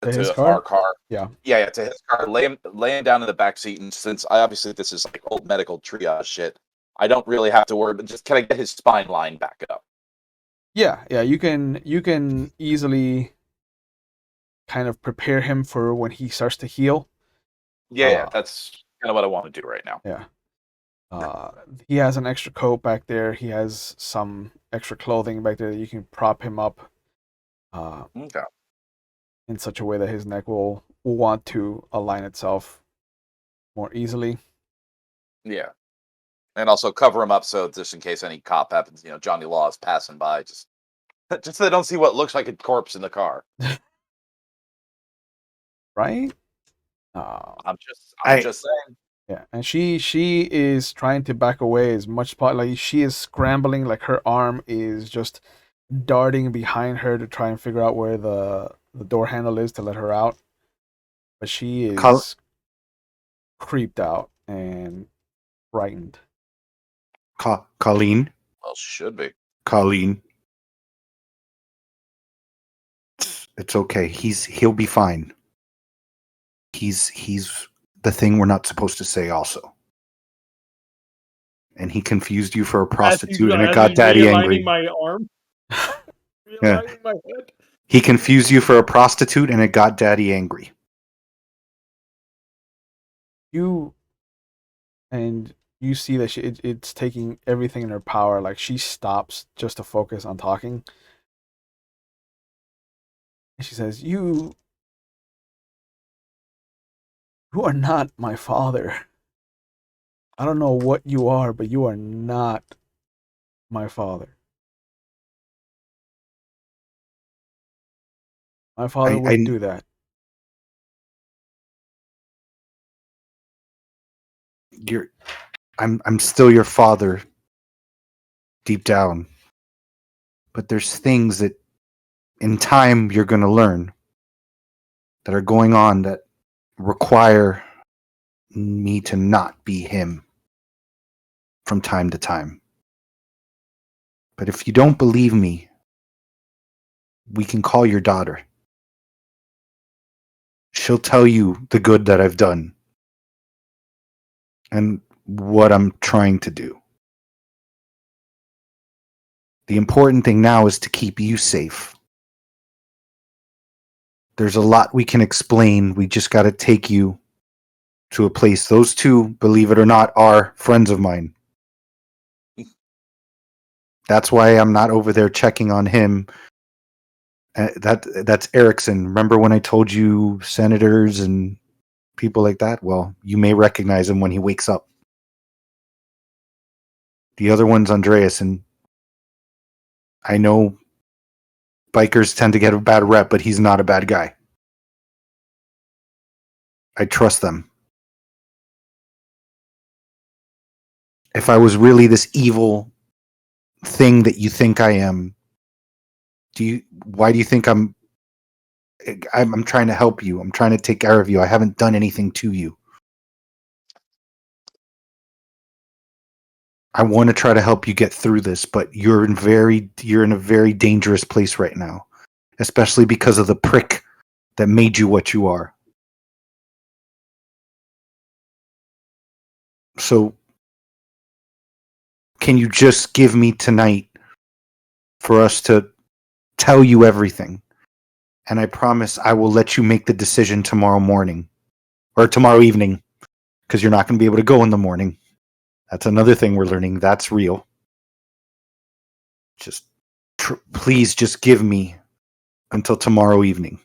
His our car? car. Yeah. Yeah, to his car. Lay him down in the back seat, and since obviously this is like old medical triage shit, I don't really have to worry. But just can I get his spine line back up? Yeah, you can easily kind of prepare him for when he starts to heal. Yeah, that's kind of what I want to do right now. Yeah. He has an extra coat back there. He has some extra clothing back there that you can prop him up Okay. in such a way that his neck will want to align itself more easily. Yeah, and also cover him up so just in case any cop happens, Johnny Law is passing by, just so they don't see what looks like a corpse in the car. Right? I'm just saying. Yeah, and she is trying to back away as much like she is scrambling, like her arm is just darting behind her to try and figure out where the door handle is to let her out. But she Col- is creeped out and frightened. Colleen, Well, should be. Colleen, it's okay. He'll be fine. He's the thing we're not supposed to say also. And he confused you for a prostitute, and it got Daddy angry. My arm. Yeah. Realigning my head. He confused you for a prostitute, and it got Daddy angry. You see that it's taking everything in her power. Like she stops just to focus on talking. And she says, You are not my father. I don't know what you are, but you are not my father. My father wouldn't do that. I'm still your father deep down. But there's things that in time you're going to learn that are going on that require me to not be him from time to time. But if you don't believe me, we can call your daughter. She'll tell you the good that I've done and what I'm trying to do. The important thing now is to keep you safe. There's a lot we can explain. We just got to take you to a place. Those two, believe it or not, are friends of mine. That's why I'm not over there checking on him. That's Erickson. Remember when I told you senators and people like that? Well, you may recognize him when he wakes up. The other one's Andreas, and I know bikers tend to get a bad rep, but he's not a bad guy. I trust them. If I was really this evil thing that you think I am, why do you think I'm trying to help you? I'm trying to take care of you. I haven't done anything to you. I want to try to help you get through this, but you're in a very dangerous place right now, especially because of the prick that made you what you are. So, can you just give me tonight for us to tell you everything? And I promise I will let you make the decision tomorrow morning or tomorrow evening, because you're not going to be able to go in the morning. That's another thing we're learning. That's real. Just please just give me until tomorrow evening.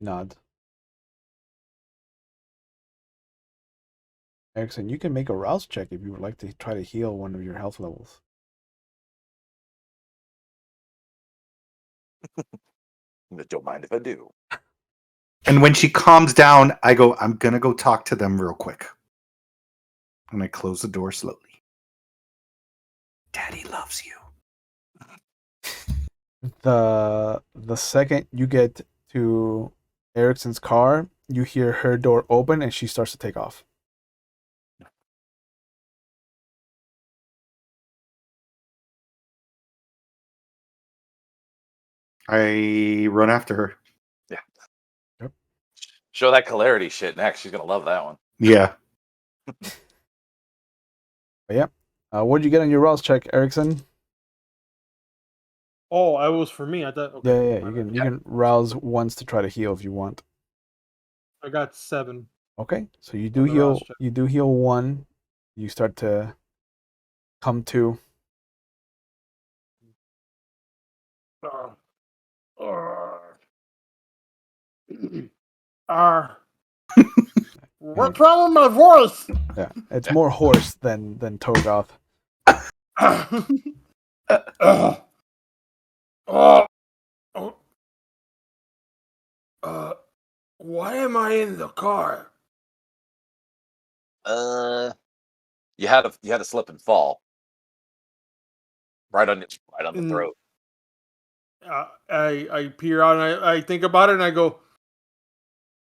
Nod. Erickson, you can make a rouse check if you would like to try to heal one of your health levels. Don't mind if I do. And when she calms down, I go, I'm going to go talk to them real quick. And I close the door slowly. Daddy loves you. The second you get to Erickson's car, you hear her door open and she starts to take off. I run after her. Yeah. Yep. Show that clarity shit next. She's gonna love that one. Yeah. But yeah. What'd you get on your rouse check, Erickson? Oh, I was for me. I thought. Okay, Yeah. You can rouse once to try to heal if you want. I got 7. Okay, so you do On the rouse heal. check. You do heal 1. You start to come to. What's wrong with my voice? Yeah, it's more hoarse than Togoth. Why am I in the car? You had a slip and fall. Right on the throat. I peer out and I think about it and I go,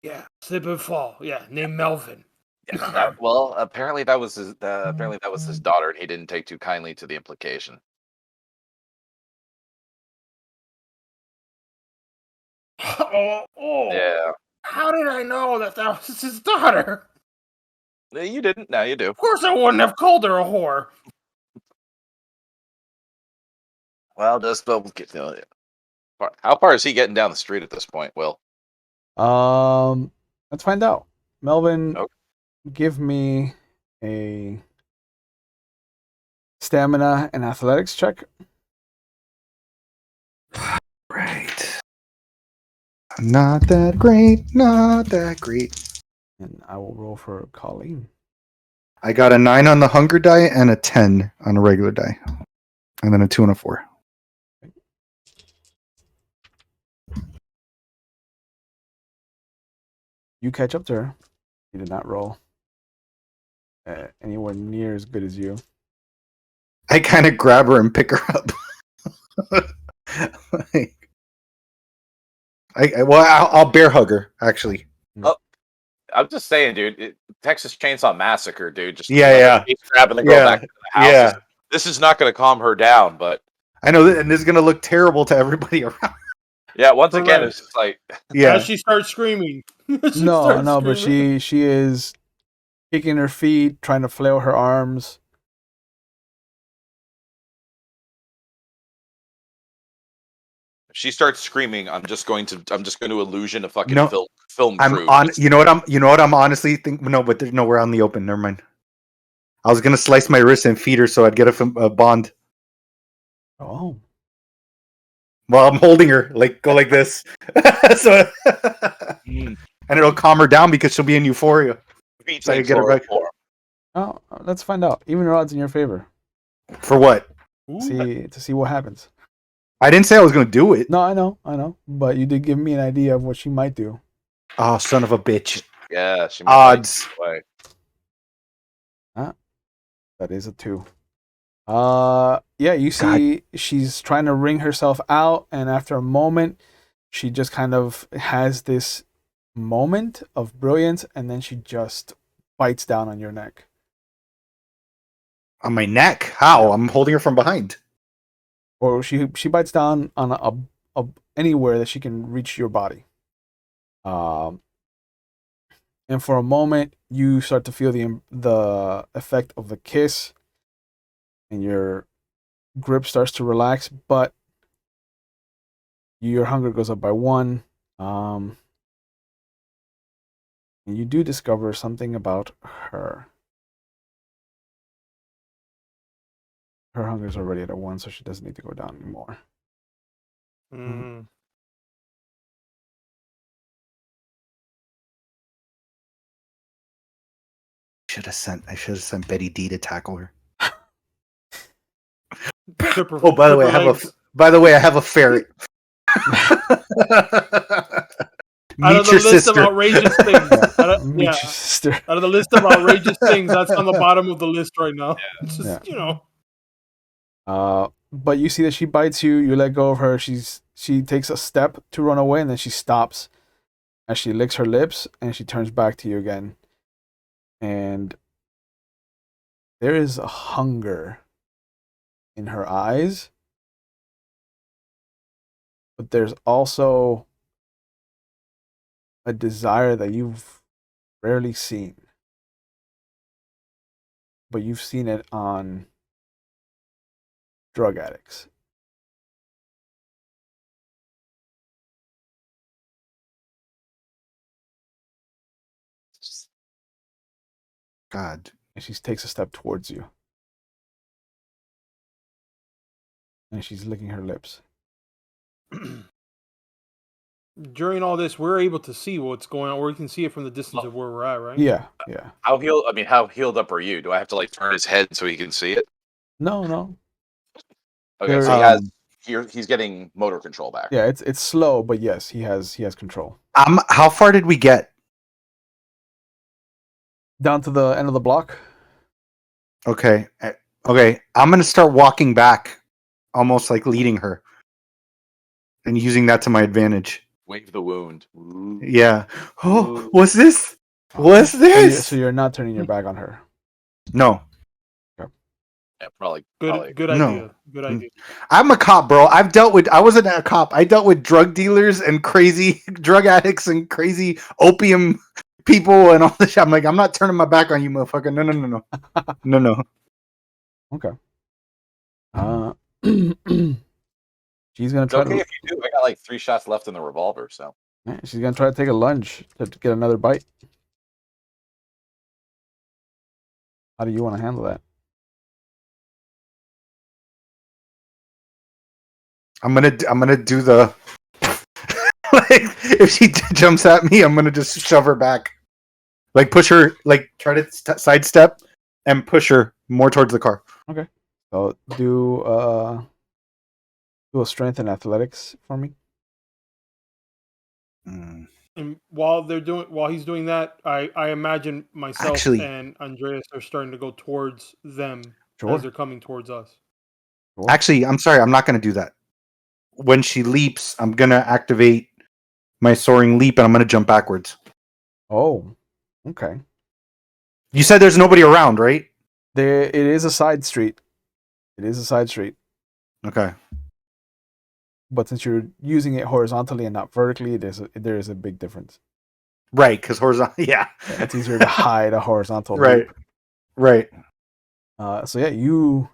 yeah, slip and fall. Yeah, named Melvin. Yeah, well, apparently that was his daughter, and he didn't take too kindly to the implication. Yeah. How did I know that was his daughter? You didn't. Now you do. Of course I wouldn't have called her a whore. Well, just how far is he getting down the street at this point, Will? Let's find out. Melvin, Okay. give me a stamina and athletics check. Right. Not that great. Not that great. And I will roll for Colleen. I got a 9 on the hunger die and a 10 on a regular die. And then a 2 and a 4. You catch up to her. You did not roll anywhere near as good as you. I kind of grab her and pick her up. I'll bear hug her, actually. Oh, I'm just saying, dude. Texas Chainsaw Massacre, dude. Just Yeah. grabbing the girl back to the house. Yeah. This is not going to calm her down, but I know, and this is going to look terrible to everybody around. yeah. Once again, it's just like As she starts screaming. No, but she is kicking her feet, trying to flail her arms. if she starts screaming, I'm just going to illusion a fucking No, film I'm crew. on. You know what I'm honestly thinking. No, but we're out in the open. Never mind. I was gonna slice my wrist and feed her so I'd get a bond. Oh. Well, I'm holding her, go like this, so and it'll calm her down because she'll be in euphoria. So I can get her back. Oh, let's find out. Even odds in your favor. For what? To see what happens. I didn't say I was going to do it. No, I know, but you did give me an idea of what she might do. Oh, son of a bitch! Yeah, she might odds. That is a 2. Yeah, you see, she's trying to wring herself out, and after a moment, she just kind of has this moment of brilliance, and then she just bites down on your neck. On my neck? How? Yeah. I'm holding her from behind. Or she bites down on anywhere that she can reach your body. And for a moment, you start to feel the effect of the kiss, and your grip starts to relax, but your hunger goes up by 1. And you do discover something about her. Her hunger is already at a 1, so she doesn't need to go down anymore. I should have sent Betty D to tackle her. Oh, by the way, I have a ferret. Out of the list of outrageous things. Meet your sister. Out of the list of outrageous things, that's on the bottom of the list right now. Yeah. Just, but you see that she bites you. You let go of her. She takes a step to run away, and then she stops as she licks her lips, and she turns back to you again. And there is a hunger in her eyes, but there's also a desire that you've rarely seen, but you've seen it on drug addicts. God. And she takes a step towards you. And she's licking her lips. During all this, we're able to see what's going on, or we can see it from the distance of where we're at, right? Yeah. How healed up are you? Do I have to like turn his head so he can see it? No. Okay, so he's getting motor control back. Yeah, it's slow, but yes, he has control. How far did we get? Down to the end of the block. Okay. I'm gonna start walking back, almost like leading her, and using that to my advantage. Wave the wound. Ooh. Yeah. Oh, Ooh. what's this? What's this? So you're not turning your back on her. No. Yeah, probably. Good No. idea. Good idea. I'm a cop, bro. I wasn't a cop. I dealt with drug dealers and crazy drug addicts and crazy opium people and all this shit. I'm like, I'm not turning my back on you, motherfucker. No. No. Okay. She's gonna It's try okay to. if you do. I got like 3 shots left in the revolver, so. Yeah, she's gonna try to take a lunge to get another bite. How do you want to handle that? I'm gonna do the like if she jumps at me, I'm gonna just shove her back, like push her, like try to sidestep and push her more towards the car. Okay. So do a strength and athletics for me. And while he's doing that, I imagine myself and Andreas are starting to go towards them as they're coming towards us. Sure. Actually, I'm sorry, I'm not gonna do that. When she leaps, I'm gonna activate my soaring leap and I'm gonna jump backwards. Oh, okay. You said there's nobody around, right? It is a side street. Okay. But since you're using it horizontally and not vertically, there is a big difference. Right, because horizontal. Yeah, it's easier to hide a horizontal right. leap. Right. So yeah, you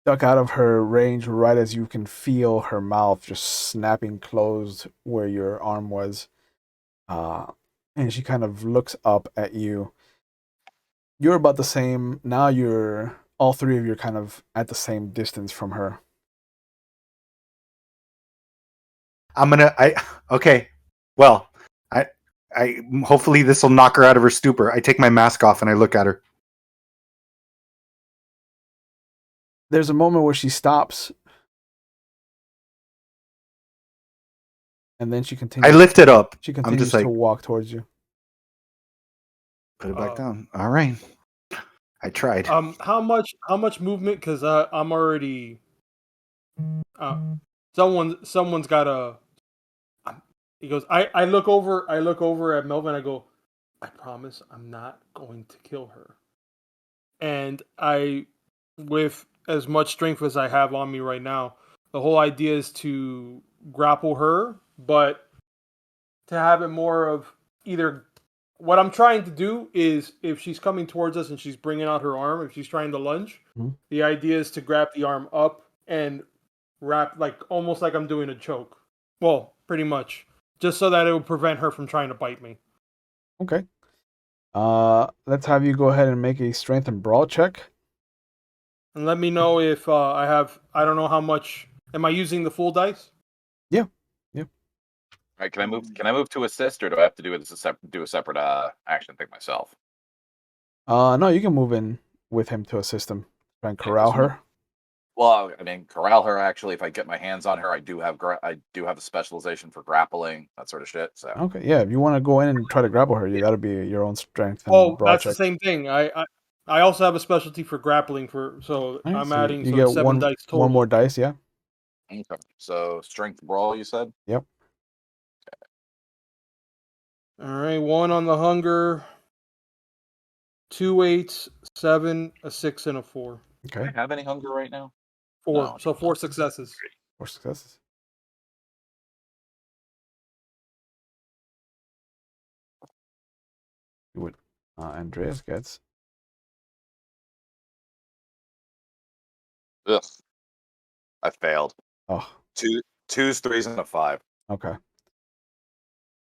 duck out of her range right as you can feel her mouth just snapping closed where your arm was. And she kind of looks up at you. You're about the same. Now all three of you are kind of at the same distance from her. Okay. Well, I hopefully this will knock her out of her stupor. I take my mask off and I look at her. There's a moment where she stops. And then she continues. I lift it up. She continues to walk towards you. Put it back down. All right. I tried. How much movement? Because I'm already. Someone's got a. He goes. I look over at Melvin. I go. I promise I'm not going to kill her. And with as much strength as I have on me right now, the whole idea is to grapple her, but to have it more of either. What I'm trying to do is, if she's coming towards us and she's bringing out her arm, if she's trying to lunge, the idea is to grab the arm up and wrap, like almost like I'm doing a choke. Well, pretty much, just so that it will prevent her from trying to bite me. Okay. Let's have you go ahead and make a strength and brawl check. And let me know if I have. I don't know how much. Am I using the full dice? Yeah. All right, can I move to assist, or do I have to do a separate action thing myself? No, you can move in with him to assist him. Try and corral her. Well, I mean, corral her. Actually, if I get my hands on her, I do have the specialization for grappling, that sort of shit. So okay, yeah. If you want to go in and try to grapple her, you got to be your own strength. And brawl that's check. the same thing. I also have a specialty for grappling I'm adding you get 7 dice total. One more dice, yeah. Okay. So strength brawl, you said? Yep. All right, 1 on the hunger, 2 8s, 7, a 6, and a 4. Okay. Do I have any hunger right now? 4. No. So 4 successes. 4 successes. See what Andreas gets. Ugh. I failed. Oh, Twos, threes, and a 5. okay.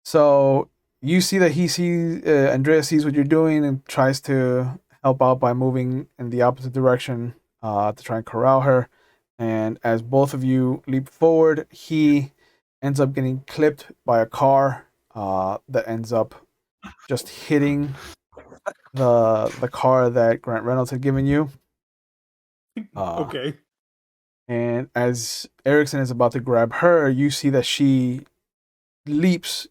So you see that he sees Andreas sees what you're doing and tries to help out by moving in the opposite direction to try and corral her. And as both of you leap forward, he ends up getting clipped by a car that ends up just hitting the car that Grant Reynolds had given you. Okay. And as Erickson is about to grab her, you see that she leaps,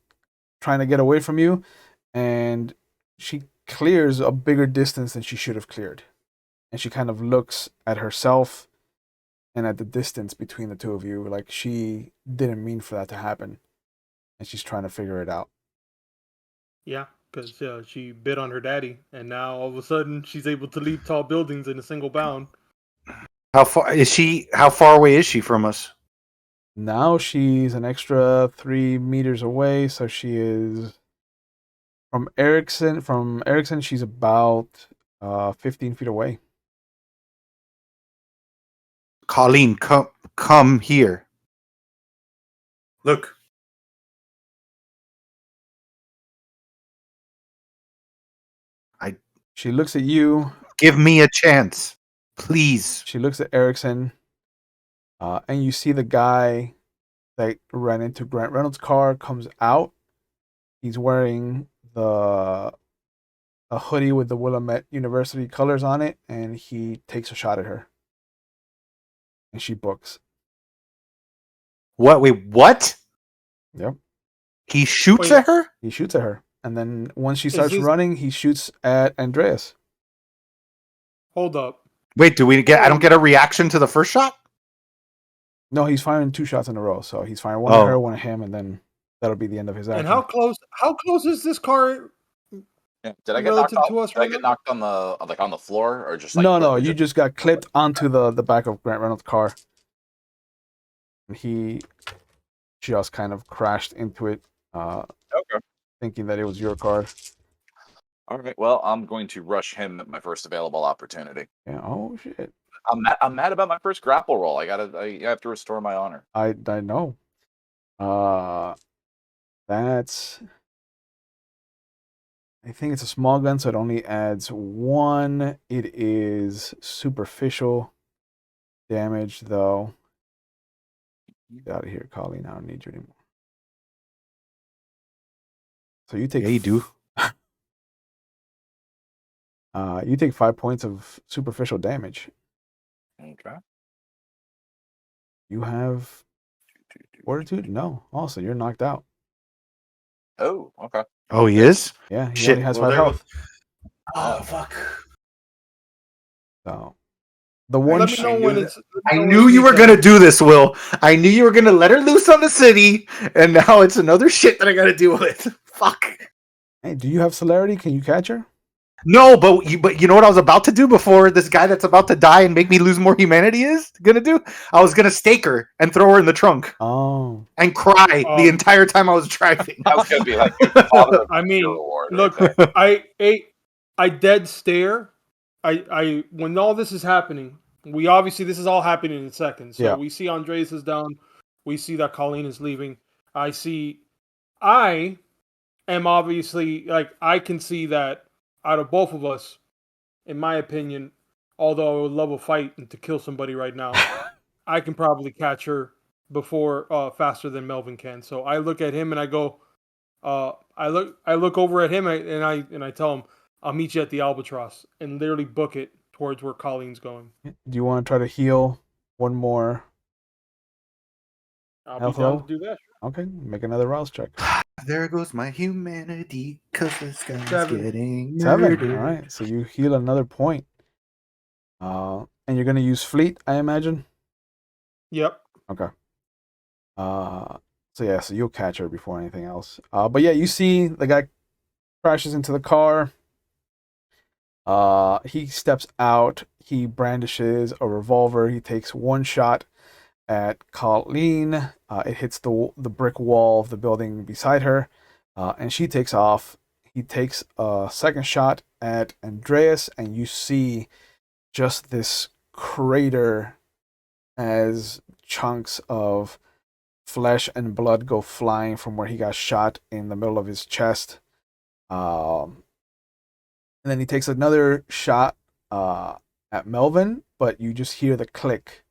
trying to get away from you, and she clears a bigger distance than she should have cleared. And she kind of looks at herself and at the distance between the two of you, like she didn't mean for that to happen, and she's trying to figure it out. Yeah, because she bit on her daddy, and now all of a sudden she's able to leap tall buildings in a single bound. How far is she? How far away is she from us? Now she's an extra 3 meters away, so she is from Erickson. From Erickson, she's about 15 feet away. Colleen, come here. Look. She looks at you. Give me a chance, please. She looks at Erickson, and you see the guy that ran into Grant Reynolds' car comes out. He's wearing a hoodie with the Willamette University colors on it, and he takes a shot at her. And she books. What? Wait, what? Yep. He shoots Wait. at her? He shoots at her. And then once she starts this- running, he shoots at Andreas. Hold up. Wait, I don't get a reaction to the first shot? No, he's firing 2 shots in a row. So he's firing one at her, one at him, and then that'll be the end of his action. And how close is this car? Yeah. Did I get knocked off? Did I get knocked on the floor, or just like no? You just got clipped onto the back of Grant Reynolds' car, and he just kind of crashed into it, Okay. thinking that it was your car. All right. Well, I'm going to rush him at my first available opportunity. Yeah. Oh shit. I'm mad about my first grapple roll. I have to restore my honor. I know. That's. I think it's a small gun, so it only adds 1. It is superficial damage, though. Get out of here, Colleen. I don't need you anymore. So you take. Yeah, you do. You take 5 points of superficial damage. Okay. You have fortitude? No. Also, you're knocked out. Oh, okay. Oh, he is? Yeah, he Shit. only has 5 health. Oh, fuck. So the one. Let me know when it's. I knew you were going to do this, Will. I knew you were going to let her loose on the city, and now it's another shit that I got to deal with. Fuck. Hey, do you have celerity? Can you catch her? No, but you know what I was about to do before this guy that's about to die and make me lose more humanity is going to do? I was going to stake her and throw her in the trunk. Oh. And cry the entire time I was driving. I was going to be like, Father, I mean, look, right I dead stare. I when all this is happening, this is all happening in seconds. So we see Andres is down. We see that Colleen is leaving. I am obviously, like, I can see that out of both of us, in my opinion, although I would love a fight and to kill somebody right now, I can probably catch her faster than Melvin can. So I look at him and I go, I look over at him and I tell him, I'll meet you at the Albatross, and literally book it towards where Colleen's going. Do you want to try to heal one more? I'll be down to do that. Okay, make another rouse check. There goes my humanity, because this guy's 7. getting 7. murdered. All right, so you heal another point. And you're going to use fleet, I imagine? Yep. Okay. So you'll catch her before anything else. But yeah, you see the guy crashes into the car. He steps out. He brandishes a revolver. He takes 1 shot at Colleen. It hits the brick wall of the building beside her, and she takes off. he takes a second shot at Andreas, and you see just this crater as chunks of flesh and blood go flying from where he got shot in the middle of his chest. And then he takes another shot at Melvin, but you just hear the click.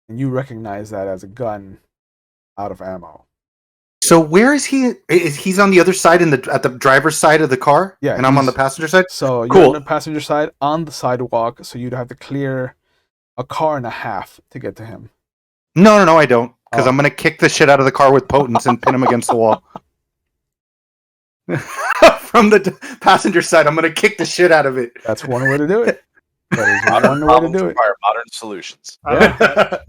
And you recognize that as a gun out of ammo. So where is he? He's on the other side at the driver's side of the car? Yeah, And I'm on the passenger side? So you're Cool. on the passenger side on the sidewalk, so you'd have to clear a car and a half to get to him. No, I don't. Because I'm going to kick the shit out of the car with potence and pin him against the wall. From the passenger side, I'm going to kick the shit out of it. That's one way to do it. That is Modern one way to problems do it. require modern solutions. I like that.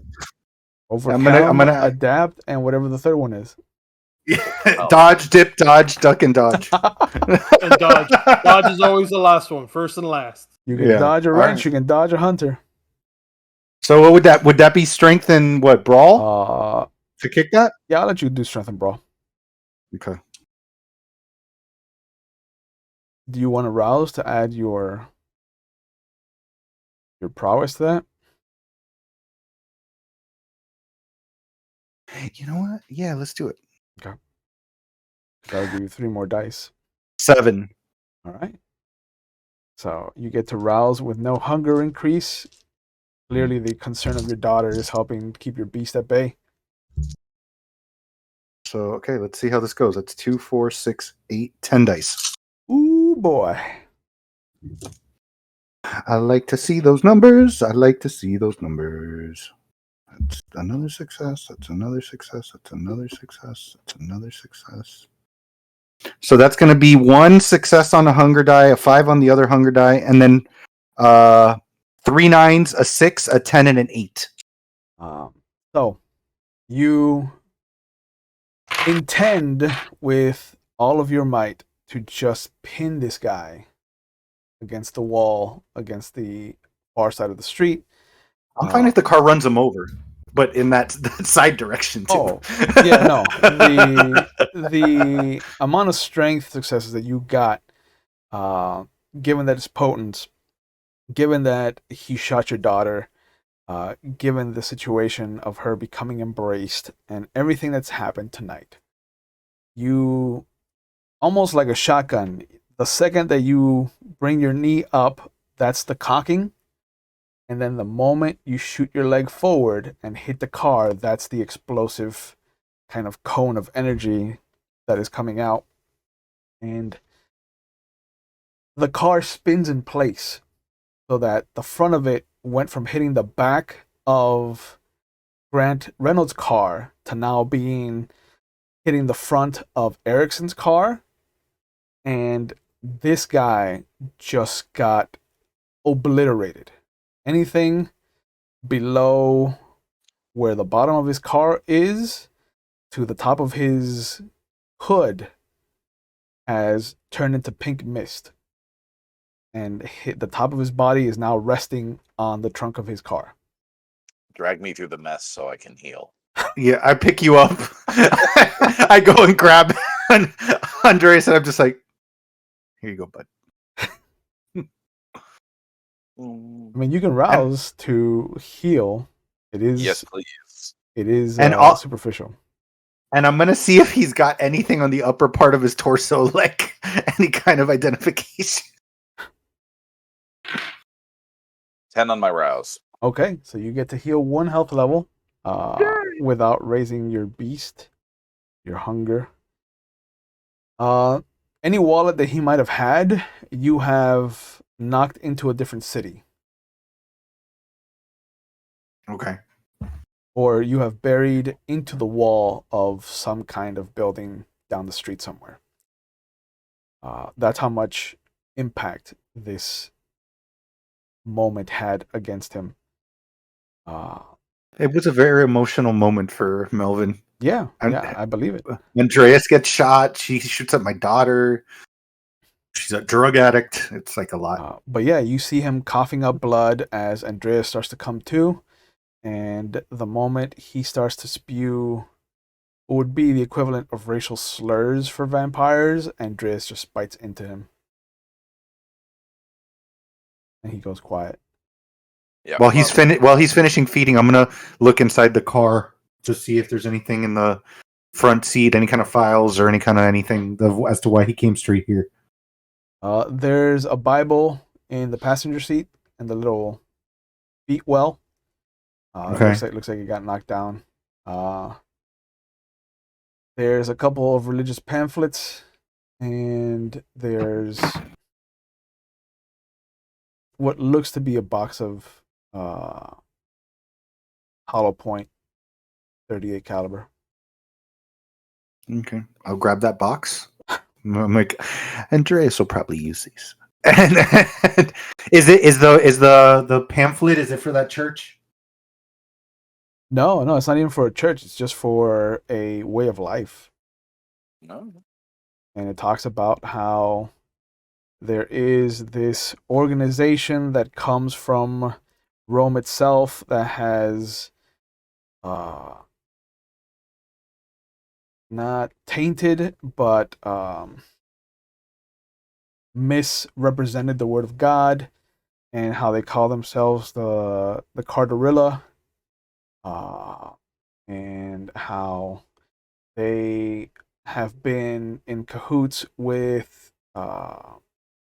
Overcome, I'm gonna adapt, and whatever the third one is. Dodge, dip, dodge, duck, and dodge. And dodge. Dodge is always the last one, first and last. You can dodge a wrench, right. you can dodge a hunter. So what would that be strength and what, brawl? To kick that? Yeah, I'll let you do strength and brawl. Okay. Do you want to rouse to add your prowess to that? You know what? Yeah, let's do it. Okay. That'll give you 3 more dice. 7. All right. So you get to rouse with no hunger increase. Clearly, the concern of your daughter is helping keep your beast at bay. So, okay, let's see how this goes. That's 2, 4, 6, 8, 10 dice. Ooh, boy. I like to see those numbers. That's another success. That's another success. That's another success. That's another success. So that's going to be 1 success on a hunger die, a 5 on the other hunger die, and then 3 9s, a 6, a 10, and an 8. So you intend with all of your might to just pin this guy against the wall, against the far side of the street. I'm fine if the car runs him over, but in that side direction too. Oh, yeah, no. The amount of strength successes that you got, given that it's potent, given that he shot your daughter, given the situation of her becoming embraced and everything that's happened tonight, you, almost like a shotgun, the second that you bring your knee up, that's the cocking. And then the moment you shoot your leg forward and hit the car, that's the explosive kind of cone of energy that is coming out. And the car spins in place so that the front of it went from hitting the back of Grant Reynolds' car to now being hitting the front of Erickson's car. And this guy just got obliterated. Anything below where the bottom of his car is to the top of his hood has turned into pink mist. And the top of his body is now resting on the trunk of his car. Drag me through the mess so I can heal. Yeah, I pick you up. I go and grab Andreas, and I'm just like, here you go, bud. I mean, you can rouse to heal. It is, yes, please. It is and superficial. And I'm gonna see if he's got anything on the upper part of his torso, like any kind of identification. 10 on my rouse. Okay, so you get to heal 1 health level without raising your beast, your hunger. Any wallet that he might have had, you have knocked into a different city. Okay. Or you have buried into the wall of some kind of building down the street somewhere. That's how much impact this moment had against him. It was a very emotional moment for Melvin. Yeah, I believe it. Andreas gets shot. She shoots at my daughter. She's a drug addict. It's like a lot. But yeah, you see him coughing up blood as Andreas starts to come to. And the moment he starts to spew would be the equivalent of racial slurs for vampires, Andreas just bites into him. And he goes quiet. Yeah. While he's finishing feeding, I'm gonna look inside the car to see if there's anything in the front seat, any kind of files or any kind of anything as to why he came straight here. There's a Bible in the passenger seat and the little feet well. Okay. Looks like it got knocked down. There's a couple of religious pamphlets, and there's what looks to be a box of hollow point 38 caliber. Okay, I'll grab that box. I'm like, Andreas will probably use these. And is the pamphlet? Is it for that church? No, it's not even for a church. It's just for a way of life. No. And it talks about how there is this organization that comes from Rome itself that has not tainted, but misrepresented the word of God, and how they call themselves the Cardarilla, and how they have been in cahoots with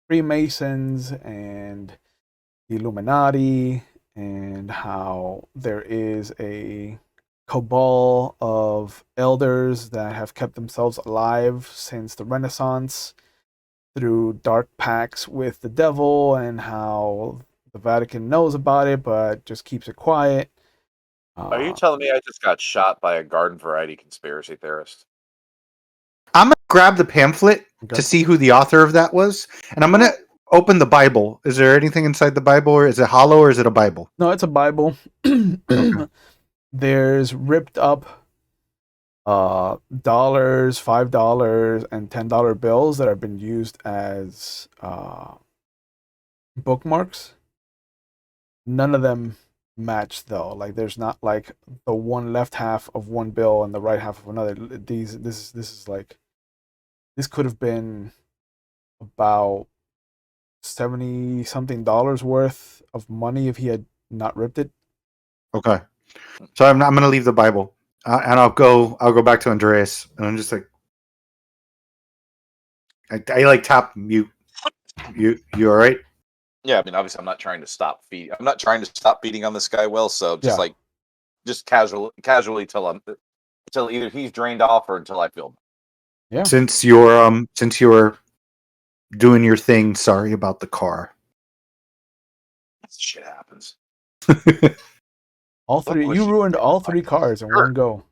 Freemasons and the Illuminati, and how there is a cabal of elders that have kept themselves alive since the Renaissance through dark pacts with the devil, and how the Vatican knows about it but just keeps it quiet. Are you telling me I just got shot by a garden variety conspiracy theorist? I'm gonna grab the pamphlet to see who the author of that was, and I'm gonna open the Bible. Is there anything inside the Bible, or is it hollow, or is it a Bible? No, it's a Bible. Okay. There's ripped up dollars, $5 and $10 bills that have been used as bookmarks. None of them match though. Like there's not like the one left half of one bill and the right half of another. This is like, this could have been about 70 something dollars worth of money if he had not ripped it. Okay. So I'm gonna leave the Bible, and I'll go back to Andreas, and I'm just like, I like tap you all right? Yeah, I mean, obviously, I'm not trying to stop feeding. I'm not trying to stop feeding on this guy. Will, so just Yeah. just casually till either he's drained off or until I feel. Yeah. Since you're doing your thing, sorry about the car. Shit happens. All three. You ruined all three cars in one go.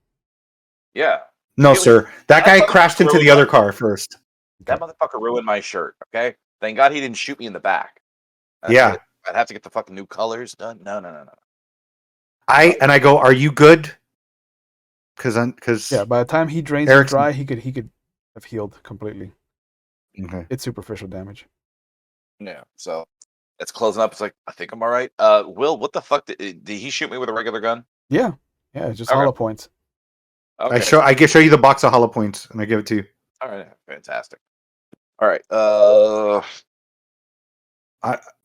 Yeah. No, sir. That guy crashed into the other car first. That motherfucker ruined my shirt. Okay. Thank God he didn't shoot me in the back. Yeah. I'd have to get the fucking new colors done. No. I go, are you good? Because Yeah, by the time he drains it dry, he could have healed completely. Okay. It's superficial damage. Yeah. So it's closing up. It's like, I think I'm all right. Will, what the fuck did he shoot me with a regular gun? Yeah. It's just hollow points. Okay. I can show you the box of hollow points, and I give it to you. All right, fantastic. All right.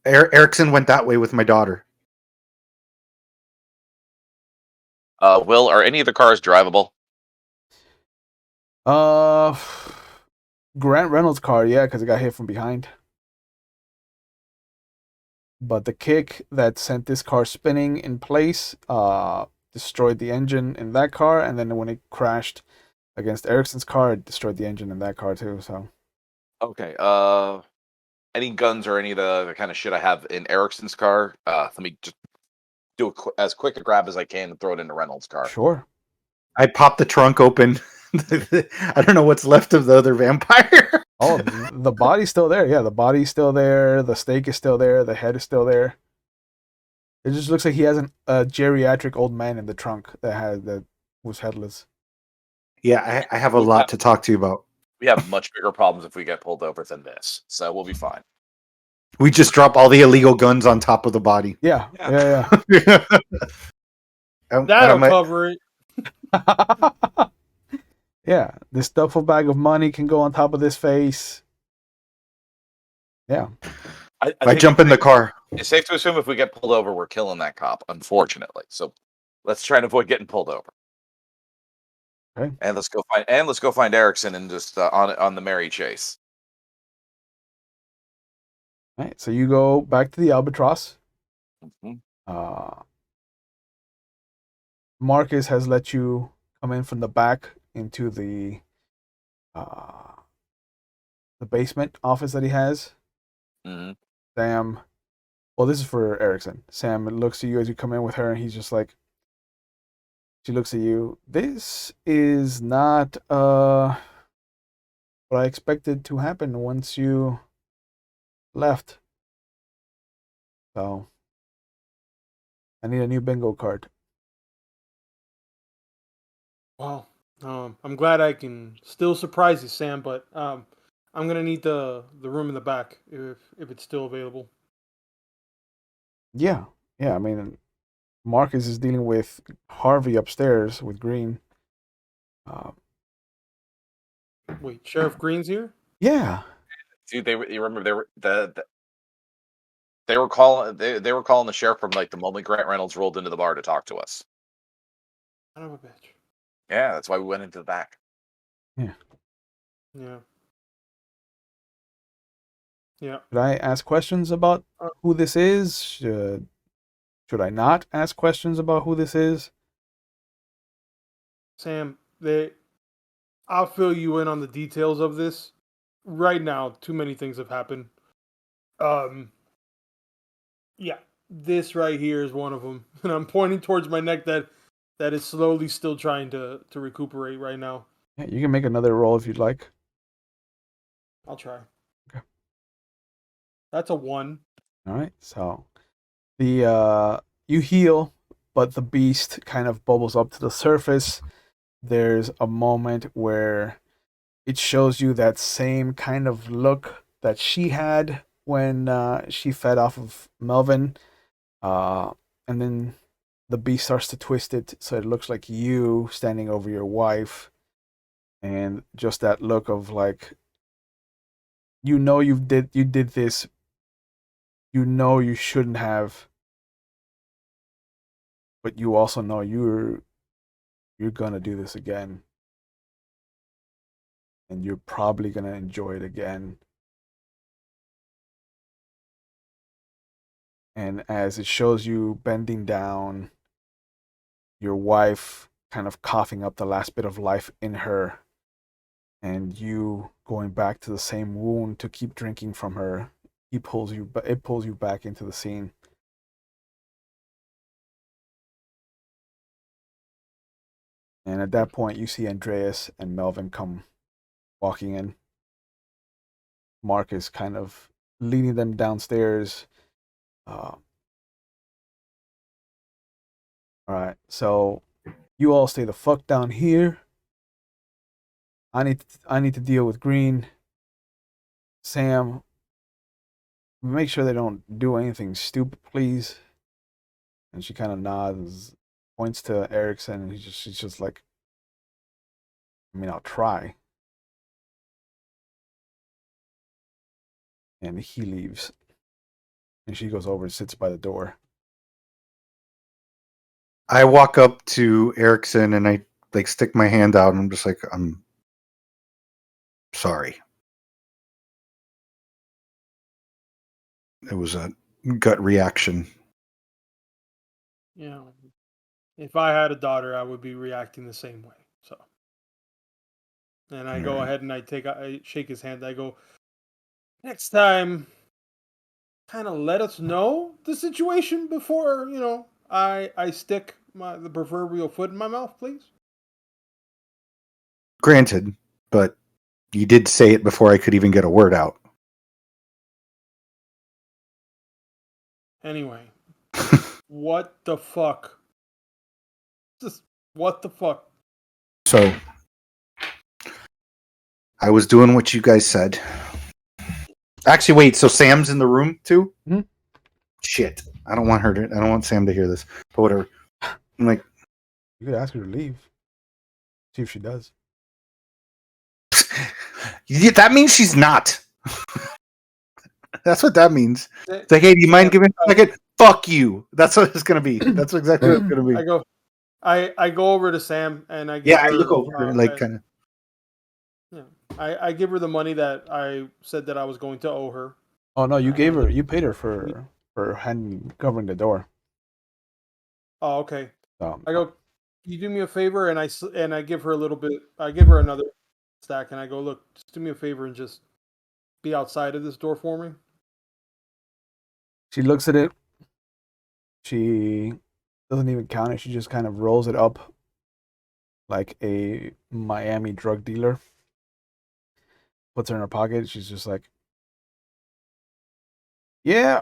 Erickson went that way with my daughter. Will, are any of the cars drivable? Grant Reynolds' car, yeah, because it got hit from behind. But the kick that sent this car spinning in place destroyed the engine in that car, and then when it crashed against Erickson's car, it destroyed the engine in that car too. So okay. Any guns or any of the kind of shit I have in Erickson's car? Let me just do as quick a grab as I can and throw it into Reynolds' car. Sure. I popped the trunk open. I don't know what's left of the other vampire. Oh, the body's still there. Yeah, the body's still there. The stake is still there. The head is still there. It just looks like he has a geriatric old man in the trunk that was headless. Yeah, I have a lot to talk to you about. We have much bigger problems if we get pulled over than this, so we'll be fine. We just drop all the illegal guns on top of the body. Yeah. That'll cover it. Yeah, this duffel bag of money can go on top of this face. Yeah. I I think jump in the car. it's safe to assume if we get pulled over, we're killing that cop, unfortunately. So let's try and avoid getting pulled over. Okay. And let's go find Erickson and just on the merry chase. All right. So you go back to the Albatross. Mhm. Marcus has let you come in from the back into uh, the basement office that he has. Mhm. Sam, well, this is for Erickson. Sam looks at you as you come in with her, and he's just like, she looks at you. This is not what I expected to happen once you left. So I need a new bingo card. Well, I'm glad I can still surprise you, Sam, but I'm gonna need the room in the back if it's still available. Yeah, yeah. I mean, Marcus is dealing with Harvey upstairs with Green. Uh, Wait, Sheriff Green's here? yeah, Dude, you remember they were calling they were calling the sheriff from like the moment Grant Reynolds rolled into the bar to talk to us. Son of a bitch. Yeah, that's why we went into the back. yeah. Yeah. Yeah. Should I ask questions about Uh, who this is? Should I not ask questions about who this is? Sam, I'll fill you in on the details of this. Right now, too many things have happened. Um, yeah, this right here is one of them, and I'm pointing towards my neck that is slowly still trying to recuperate right now. Yeah, you can make another roll if you'd like. I'll try. Okay. That's a 1. All right. So the you heal, but the beast kind of bubbles up to the surface. There's a moment where it shows you that same kind of look that she had when she fed off of Melvin, uh, and then the beast starts to twist it so it looks like you standing over your wife, and just that look of like, you did this, you shouldn't have, but you also know you're gonna do this again, and you're probably gonna enjoy it again. And as it shows you bending down, your wife kind of coughing up the last bit of life in her, and you going back to the same wound to keep drinking from her, it pulls you back into the scene. And at that point, you see Andreas and Melvin come walking in. Mark is kind of leading them downstairs. All right, so you all stay the fuck down here. I need to deal with Green. Sam, make sure they don't do anything stupid, please. And she kind of nods, points to Erickson, and she's just like, I mean, I'll try. And he leaves, and she goes over and sits by the door. I walk up to Erickson and I like stick my hand out and I'm just like, I'm sorry. It was a gut reaction. Yeah. If I had a daughter, I would be reacting the same way. So, and I go ahead and I shake his hand. I go, next time, kind of let us know the situation before I stick the proverbial foot in my mouth, please. Granted, but you did say it before I could even get a word out. Anyway, what the fuck? Just what the fuck? So I was doing what you guys said. Actually, wait. So Sam's in the room too? Hmm? Shit. I don't want Sam to hear this. But whatever. I'm like, You could ask her to leave. See if she does. Yeah, that means she's not. That's what that means. It's like, hey, do you mind Sam, giving a second? Fuck you. That's what it's gonna be. That's exactly what it's gonna be. I go over to Sam and I give Yeah, I her. look over like kind of. Yeah, I give her the money that I said that I was going to owe her. Oh no, you gave And her. You paid her for covering the door. oh, okay. So I go, can you do me a favor? And I give her a little bit. I give her another stack, and I go, look, just do me a favor and just be outside of this door for me. she looks at it. She doesn't even count it. She just kind of rolls it up like a Miami drug dealer. Puts her in her pocket. She's just like, yeah,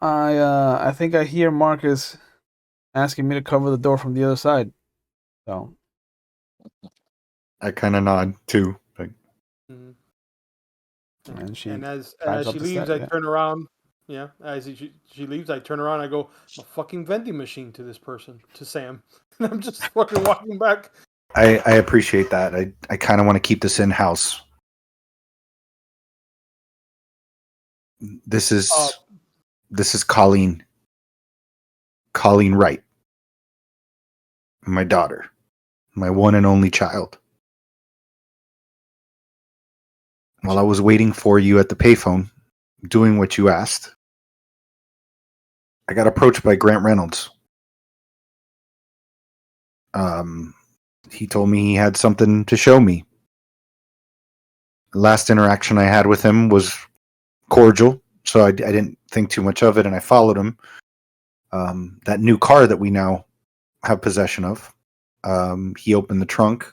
I think I hear Marcus asking me to cover the door from the other side. So I kind of nod too. Like, Mhm. and she And as climbs up she the leaves, step. I Yeah. turn around. Yeah, as she leaves, I turn around. I go, I'm a fucking vending machine to this person, to Sam, and I'm just fucking walking back. I appreciate that. I kind of want to keep this in house. This is Colleen. Colleen Wright, my daughter, my one and only child. While I was waiting for you at the payphone, doing what you asked, I got approached by Grant Reynolds. He told me he had something to show me. The last interaction I had with him was cordial, so I didn't think too much of it, and I followed him. That new car that we now have possession of, he opened the trunk,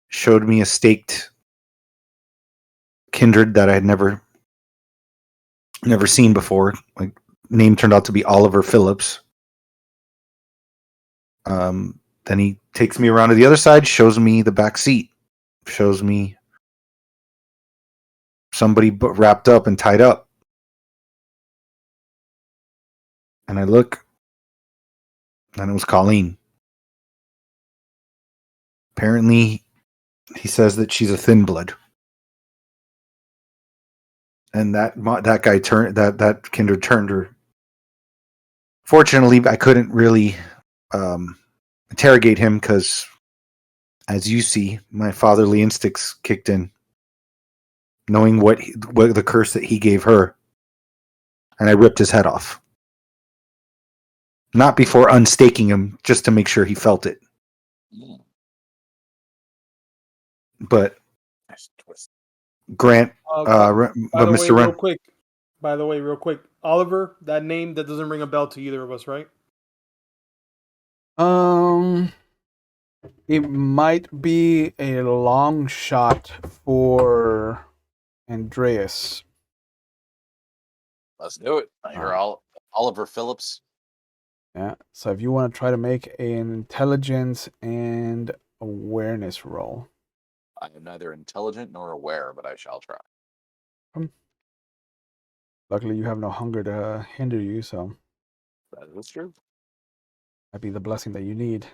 showed me a staked kindred that I had never seen before. Like, name turned out to be Oliver Phillips. Then he takes me around to the other side, shows me the back seat, shows me somebody wrapped up and tied up. And I look, and it was Colleen. Apparently, he says that she's a thin blood, and that guy turned that kindred turned her. Fortunately, I couldn't really interrogate him because, as you see, my fatherly instincts kicked in, knowing what the curse that he gave her, and I ripped his head off. Not before unstaking him, just to make sure he felt it. But Nice twist. Grant, By but the way, Mr. Ren, real quick, Oliver, that name that doesn't ring a bell to either of us, right? It might be a long shot for Andreas. Let's do it. You're all Oliver Phillips. Yeah. So if you want to try to make an intelligence and awareness roll. I am neither intelligent nor aware, but I shall try. Luckily, you have no hunger to hinder you, so That is true. that'd be the blessing that you need.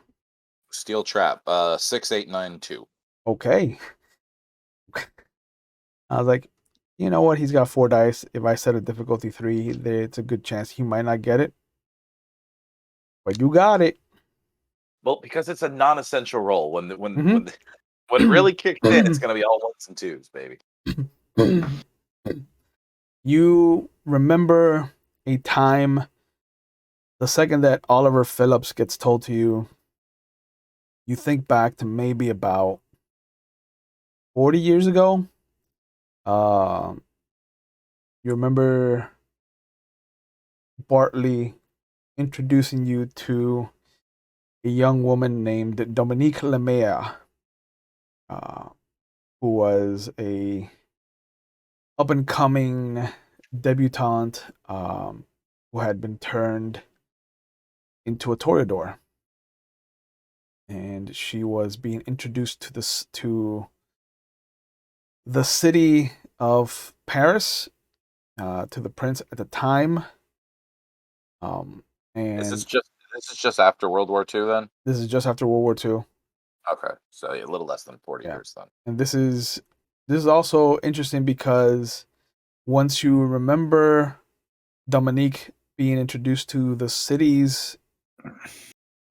Steel trap. 6892. Okay. I was like, you know what? He's got 4 dice. If I set a difficulty 3, it's a good chance he might not get it. But you got it. Well, because it's a non-essential role. When Mhm. when it really kicks in, it's gonna be all ones and twos, baby. You remember a time, the second that Oliver Phillips gets told to you, you think back to maybe about 40 years ago. You remember Bartley introducing you to a young woman named Dominique Lemea, who was a up and coming debutante who had been turned into a toreador, and she was being introduced to the city of Paris, to the prince at the time. And Is this just after World War II then? this is just after World War II. Okay, so a little less than 40 years then. And this is also interesting because once you remember Dominique being introduced to the city's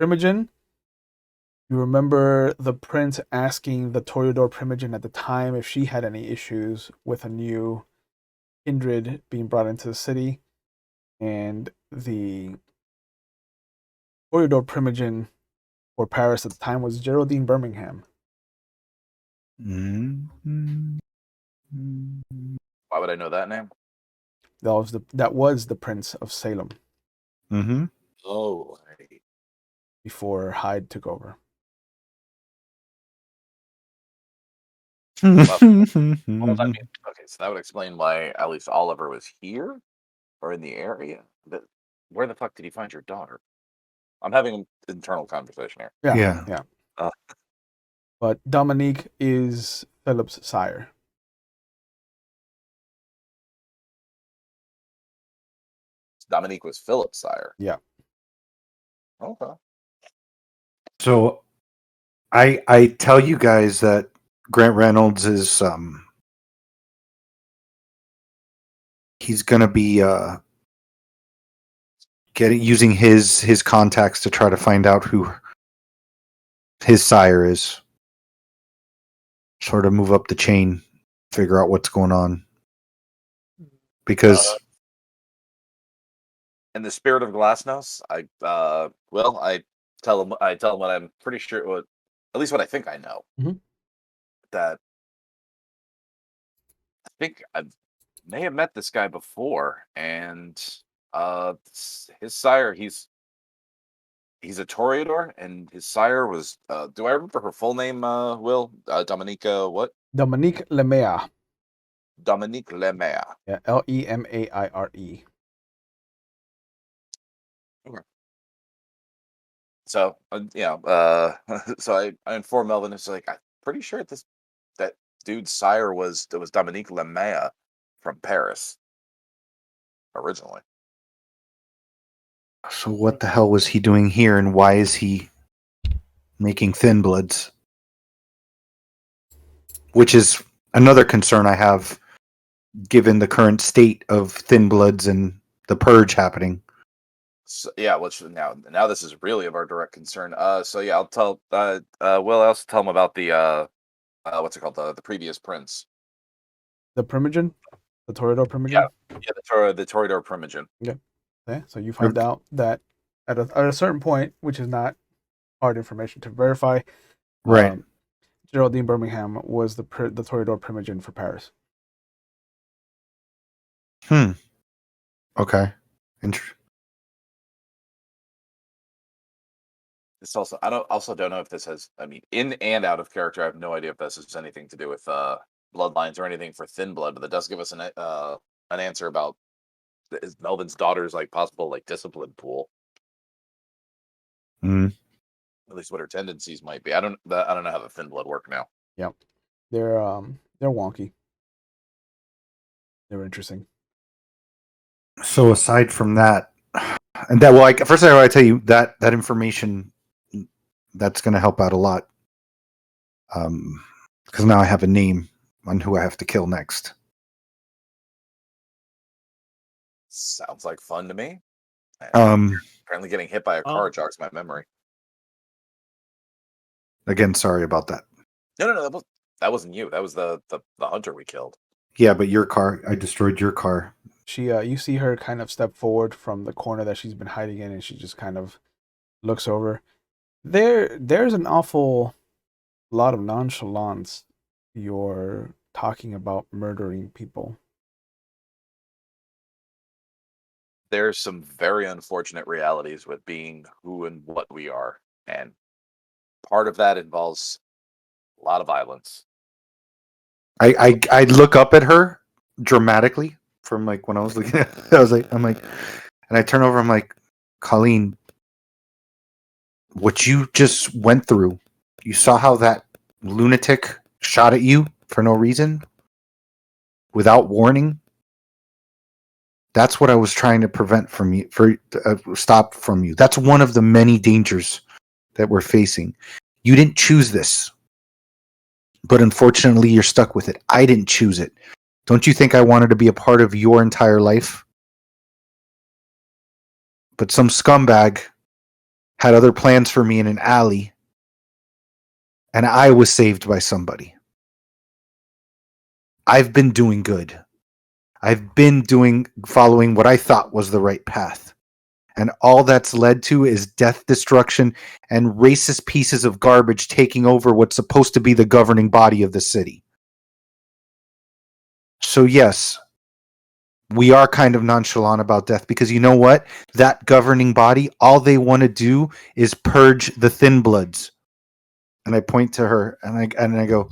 primogen, you remember the prince asking the Toreador primogen at the time if she had any issues with a new kindred being brought into the city, and the Toreador primogen for Paris at the time was Geraldine Birmingham. Mm-hmm. Why would I know that name? That was the Prince of Salem Mm-hmm. Oh, right. before Hyde took over. Well, okay, so that would explain why at least Oliver was here or in the area. But where the fuck did he find your daughter? I'm having an internal conversation here. Yeah. Uh, But Dominique is Philip's sire. Dominique was Philip's sire. Yeah. Okay. So I tell you guys that Grant Reynolds is he's gonna be using his contacts to try to find out who his sire is. Sort of move up the chain, figure out what's going on. Because in the spirit of Glasnost, I tell him what I'm pretty sure, what at least what I think I know. Mhm. That I think I may have met this guy before, and his sire, he's a Toreador, and his sire was. Do I remember her full name? Will Dominica what? Dominique Lemaire. Dominique Lemaire. Yeah, Lemaire. So so I informed Melvin. It's like I'm pretty sure that dude's sire was Dominique Lemaire from Paris originally. so what the hell was he doing here, and why is he making thin bloods? Which is another concern I have, given the current state of thin bloods and the purge happening. So, yeah, which now this is really of our direct concern. So yeah, I'll tell Will. I also tell him about the what's it called, the previous prince. The primogen? The Toreador primogen? Yeah, the Toreador primogen. Okay, so you find out that at a certain point, which is not hard information to verify, Right. Geraldine Birmingham was the Toreador primogen for Paris. Okay. This also I don't know if this has, I mean, in and out of character. I have no idea if this has anything to do with bloodlines or anything for thin blood, but that does give us an answer about is Melvin's daughter's like possible like discipline pool. At least what her tendencies might be. I don't know how the thin blood work now. Yep, they're wonky. They're interesting. So aside from that, and that, well, first I want to tell you that information that's going to help out a lot. Because now I have a name on who I have to kill next. Sounds like fun to me. Apparently getting hit by a car jogs my memory. Again, sorry about that. No, that wasn't you. That was the hunter we killed. Yeah, but your car, I destroyed your car. She, you see her kind of step forward from the corner that she's been hiding in, and she just kind of looks over. There's an awful lot of nonchalance. You're talking about murdering people. There's some very unfortunate realities with being who and what we are, and part of that involves a lot of violence. I look up at her dramatically from like when I was looking at I'm like, and I turn over, I'm like, Colleen, what you just went through, you saw how that lunatic shot at you for no reason, without warning. That's what I was trying to prevent from you, stop from you. That's one of the many dangers that we're facing. You didn't choose this. But unfortunately, you're stuck with it. I didn't choose it. Don't you think I wanted to be a part of your entire life? But some scumbag had other plans for me in an alley, and I was saved by somebody. I've been doing good. I've been following what I thought was the right path. And all that's led to is death, destruction, and racist pieces of garbage taking over what's supposed to be the governing body of the city. So yes, we are kind of nonchalant about death because you know what? That governing body, all they want to do is purge the thin bloods. And I point to her and I go,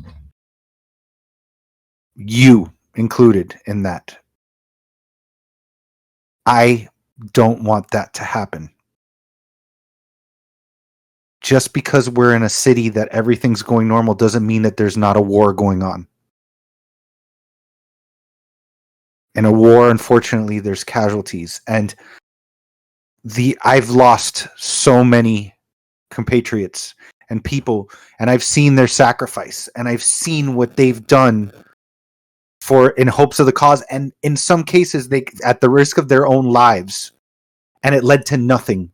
you included in that. I don't want that to happen. Just because we're in a city that everything's going normal doesn't mean that there's not a war going on. In a war, unfortunately, there's casualties. And I've lost so many compatriots and people, and I've seen their sacrifice, and I've seen what they've done in hopes of the cause, and in some cases, they at the risk of their own lives, and it led to nothing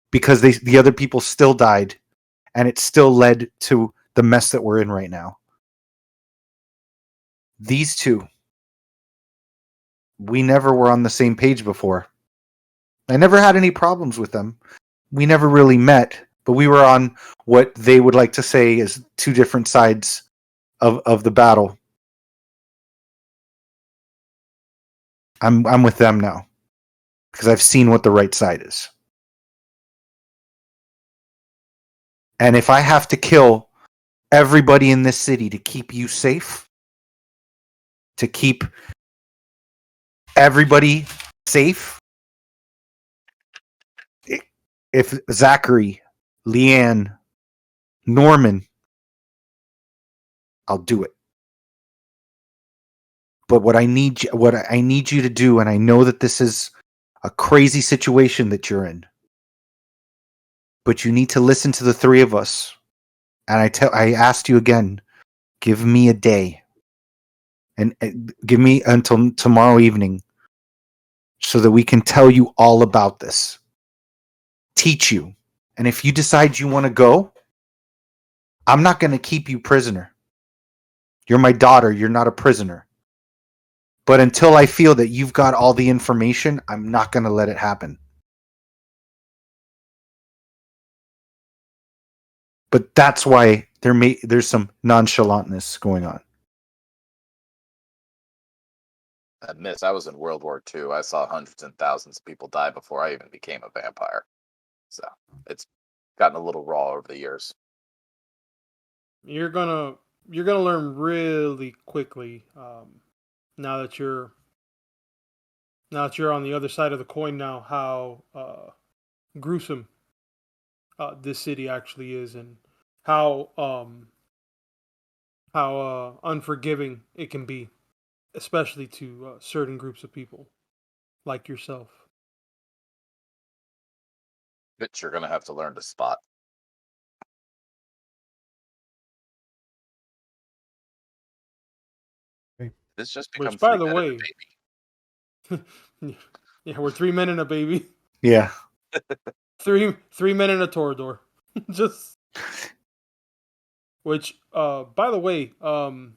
because the other people still died, and it still led to the mess that we're in right now. These two, we never were on the same page before. I never had any problems with them. We never really met, but we were on what they would like to say is two different sides of the battle. I'm with them now because I've seen what the right side is. And if I have to kill everybody in this city to keep you safe, to keep everybody safe, if Zachary, Leanne, Norman, I'll do it. But what I need you to do, and I know that this is a crazy situation that you're in, but you need to listen to the three of us. And I asked you again, give me a day, and give me until tomorrow evening, so that we can tell you all about this, teach you, and if you decide you want to go, I'm not going to keep you prisoner. You're my daughter. You're not a prisoner. But until I feel that you've got all the information, I'm not going to let it happen. But that's why there's some nonchalantness going on. Admit, I was in World War II. I saw hundreds and thousands of people die before I even became a vampire. So it's gotten a little raw over the years. You're gonna learn really quickly now that you're on the other side of the coin now how gruesome this city actually is, and how unforgiving it can be, especially to certain groups of people like yourself. But you're gonna have to learn to spot. Okay. This just becomes Which, by 3 the men and a way, baby. yeah, we're 3 men and a baby. Yeah. Three men in a Torador. Just which, by the way, I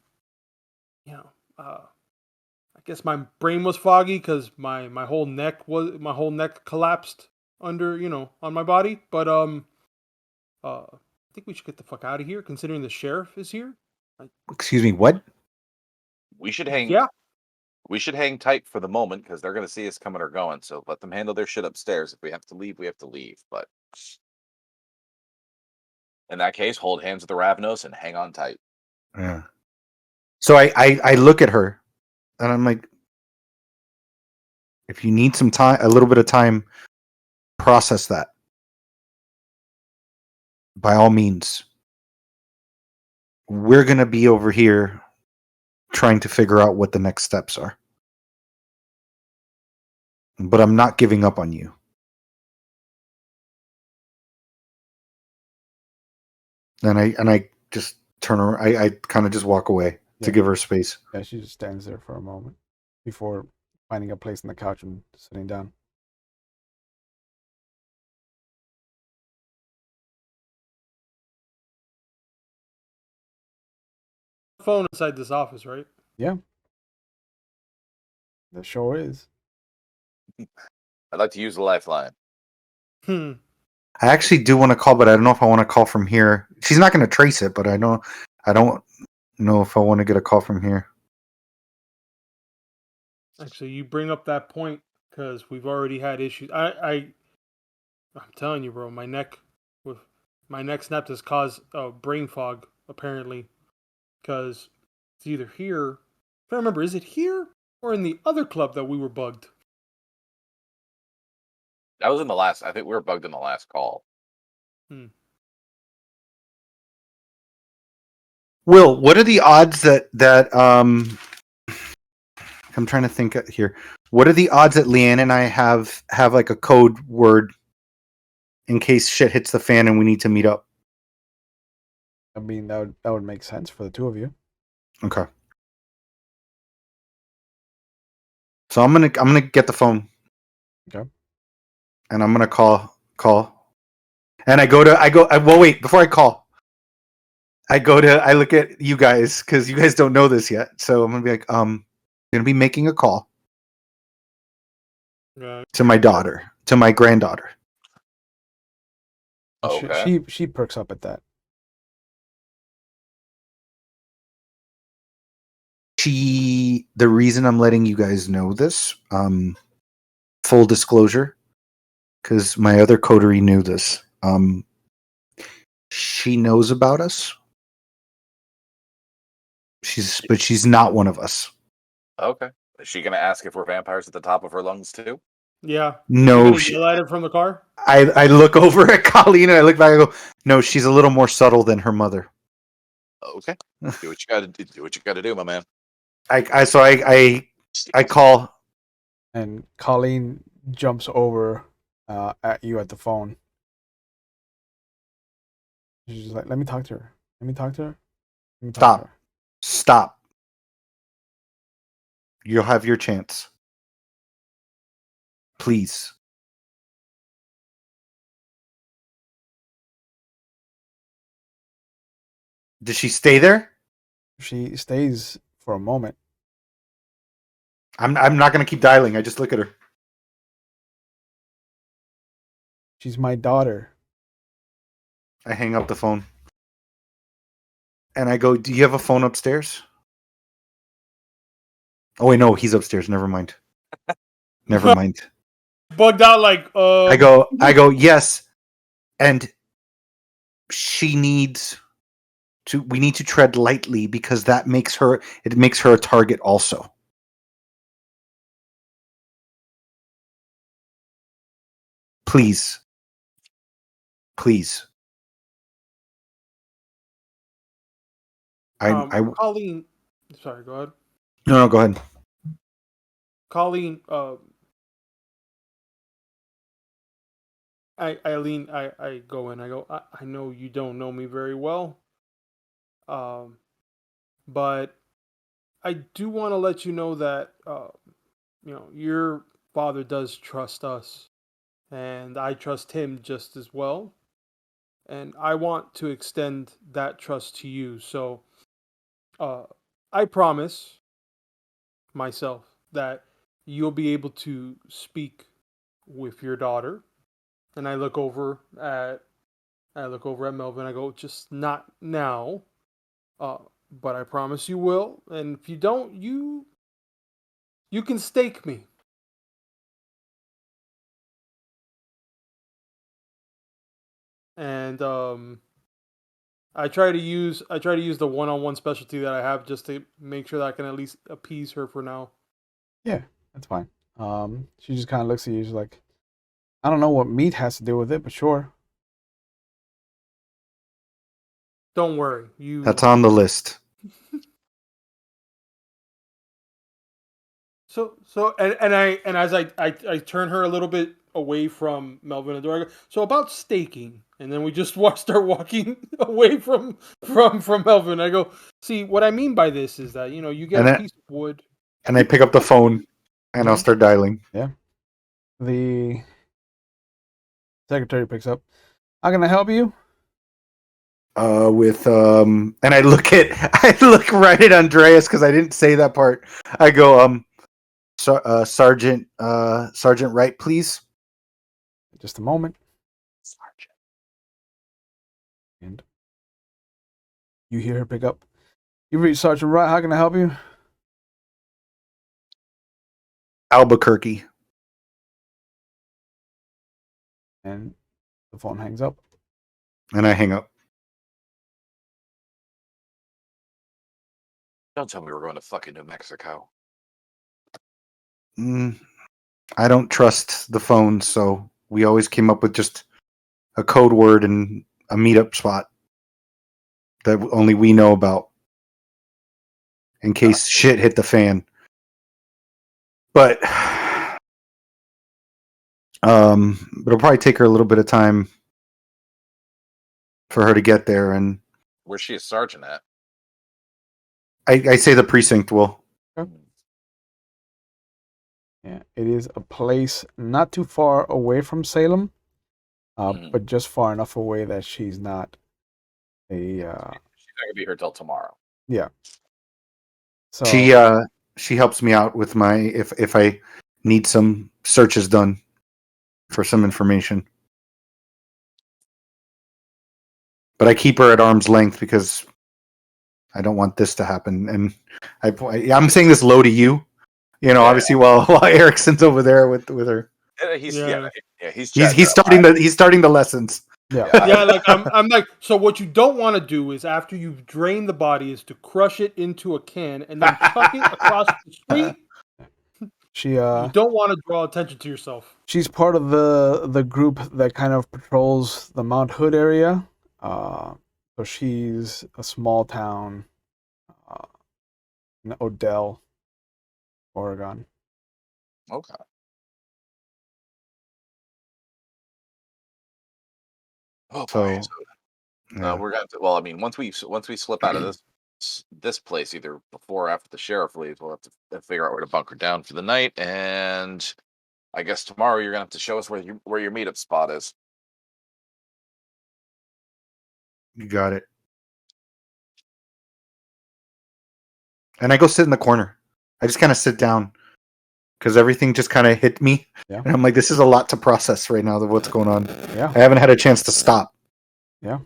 guess my brain was foggy because my whole neck collapsed under, on my body. But I think we should get the fuck out of here, considering the sheriff is here. Excuse me, what? We should hang. Yeah, We should hang tight for the moment because they're gonna see us coming or going. So let them handle their shit upstairs. If we have to leave, we have to leave. But in that case, hold hands with the Ravnos and hang on tight. Yeah. So I look at her and I'm like, if you need some time, a little bit of time, process that. By all means. We're going to be over here trying to figure out what the next steps are. But I'm not giving up on you. And I just turn around. I kind of just walk away to give her space. Yeah, she just stands there for a moment before finding a place on the couch and sitting down. Phone inside this office, right? Yeah. The show is. I'd like to use the lifeline. Hmm. I actually do want to call, but I don't know if I want to call from here. She's not going to trace it, but I don't know if I want to get a call from here. Actually, you bring up that point because we've already had issues. I'm telling you, bro, my neck snap has caused brain fog apparently because it's either here. I don't remember, is it here or in the other club that we were bugged? That was in the last. I think we were bugged in the last call. Will, what are the odds that I'm trying to think here. What are the odds that Leanne and I have like a code word in case shit hits the fan and we need to meet up? I mean, that would make sense for the two of you. Okay. So I'm gonna get the phone. Okay. And I'm gonna call. And well, wait, before I call, I look at you guys because you guys don't know this yet. So I'm gonna be like, I'm gonna be making a call to my daughter, to my granddaughter. Okay. She perks up at that. The reason I'm letting you guys know this, full disclosure, because my other coterie knew this. She knows about us. But she's not one of us. Okay. Is she going to ask if we're vampires at the top of her lungs too? Yeah. No. She yell at it from the car? I look over at Colleen and I look back and go, no, she's a little more subtle than her mother. Okay. Do what you got to do. Do what you got to do, my man. I call. And Colleen jumps over at you at the phone. She's just like, let me talk to her. Let me talk to her. Let me talk to her. Stop. You'll have your chance. Please. Does she stay there? She stays for a moment. I'm not going to keep dialing. I just look at her. She's my daughter. I hang up the phone. And I go, do you have a phone upstairs? Oh, wait, no, he's upstairs. Never mind. Never mind. Bugged out like, I go, yes. And we need to tread lightly because it makes her a target also. Please. Colleen, sorry, go ahead. No, go ahead. Colleen, I go in. I go, I know you don't know me very well, but I do want to let you know that your father does trust us, and I trust him just as well, and I want to extend that trust to you. So, I promise myself that you'll be able to speak with your daughter. And I look over at Melvin. I go, just not now, but I promise you will. And if you don't, you can stake me. And I try to use the one-on-one specialty that I have just to make sure that I can at least appease her for now. Yeah, that's fine. She just kind of looks at you. She's like, I don't know what meat has to do with it, but sure. Don't worry, That's on the list. So and as I turn her a little bit away from Melvin and Dora. So about staking, and then we just start walking away from Melvin. I go, see, what I mean by this is that you get a piece of wood, and I pick up the phone, and I'll start dialing. Yeah. The secretary picks up. How can I help you? And I look right at Andreas because I didn't say that part. I go, Sergeant Wright, please. Just a moment. Sergeant. And you hear her pick up. You reached Sergeant Wright. How can I help you? Albuquerque. And the phone hangs up. And I hang up. Don't tell me we're going to fucking New Mexico. I don't trust the phone, so we always came up with just a code word and a meetup spot that only we know about in case shit hit the fan. But it'll probably take her a little bit of time for her to get there. And Where's she a sergeant at? I say the precinct will. Yeah, it is a place not too far away from Salem, but just far enough away that she's not a. She's not gonna be here till tomorrow. Yeah. So she helps me out with my if I need some searches done for some information. But I keep her at arm's length because I don't want this to happen. And I'm saying this low to you, obviously while Erickson's over there with her. He's starting the lessons. Yeah, like I'm like, so what you don't want to do is after you've drained the body is to crush it into a can and then chuck it across the street. You don't want to draw attention to yourself. She's part of the group that kind of patrols the Mount Hood area. So she's a small town in Odell, Oregon. Okay. Oh boy. So, we're gonna. Well, I mean, once we slip out of this place, either before or after the sheriff leaves, we'll have to figure out where to bunker down for the night. And I guess tomorrow you're gonna have to show us where your meetup spot is. You got it. And I go sit in the corner. I just kind of sit down because everything just kind of hit me. Yeah. And I'm like, this is a lot to process right now of what's going on. Yeah. I haven't had a chance to stop. Yeah.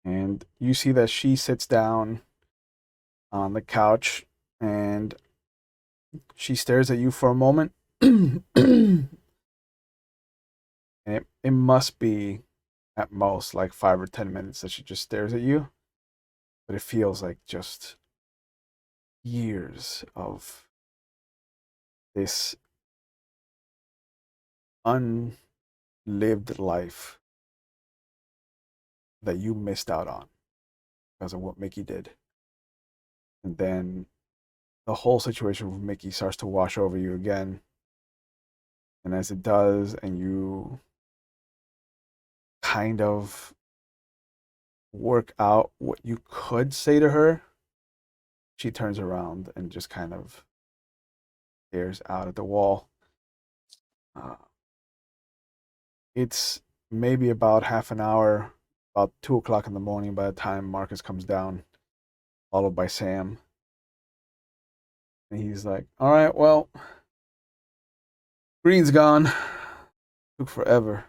And you see that she sits down on the couch and she stares at you for a moment. And it must be at most like 5 or 10 minutes that she just stares at you. But it feels like just years of this unlived life that you missed out on because of what Mickey did. And then the whole situation with Mickey starts to wash over you again. And as it does, and you kind of work out what you could say to her, she turns around and just kind of stares out at the wall. It's maybe about half an hour, about 2 o'clock in the morning by the time Marcus comes down, followed by Sam. And he's like, all right, well, Green's gone. Took forever.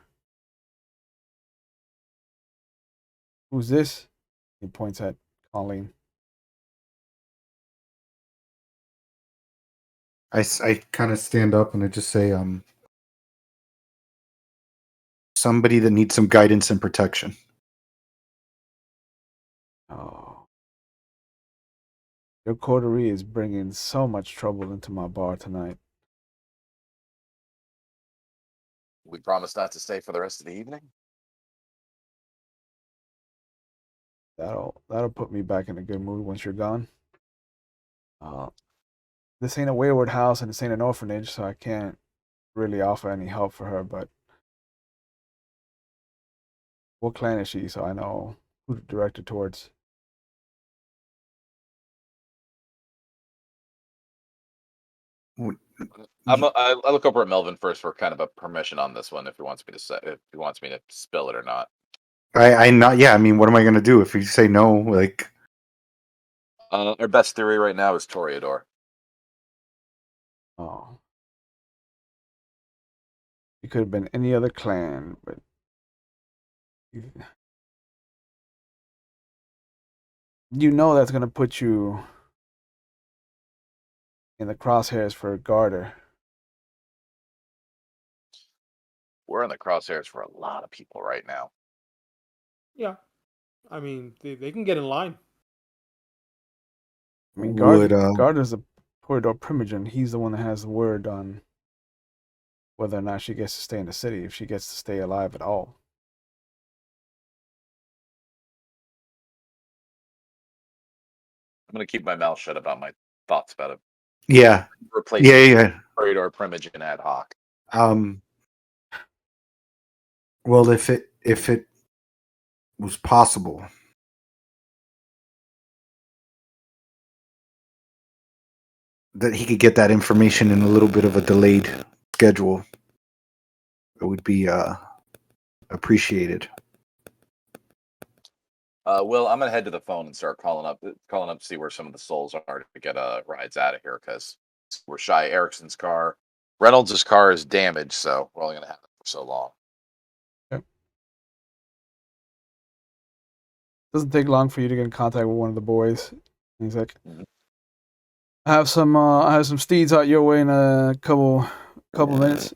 Who's this? He points at Colleen. I kind of stand up and I just say, somebody that needs some guidance and protection. Oh. Your coterie is bringing so much trouble into my bar tonight. We promise not to stay for the rest of the evening. That'll put me back in a good mood once you're gone. This ain't a wayward house and this ain't an orphanage, so I can't really offer any help for her, but what clan is she? So I know who to direct her towards. I look over at Melvin first for kind of a permission on this one if he wants me to say if he wants me to spill it or not. I not. Yeah, I mean, what am I going to do if you say no? Like, Our best theory right now is Toreador. Oh, it could have been any other clan, but you know that's gonna put you in the crosshairs for Garter. We're in the crosshairs for a lot of people right now. Yeah. I mean, they can get in line. I mean, would Garter's a Corridor Primogen. He's the one that has the word on whether or not she gets to stay in the city, if she gets to stay alive at all. I'm gonna keep my mouth shut about my thoughts about it. yeah, Replacing yeah. Corridor Primogen ad hoc. Well, if it was possible, that he could get that information in a little bit of a delayed schedule, it would be appreciated. Will, I'm gonna head to the phone and start calling up to see where some of the souls are to get rides out of here because we're shy. Erickson's car, Reynolds' car is damaged, so we're only gonna have it for so long. Yep. Doesn't take long for you to get in contact with one of the boys. And he's like, I have some steeds out your way in a couple minutes.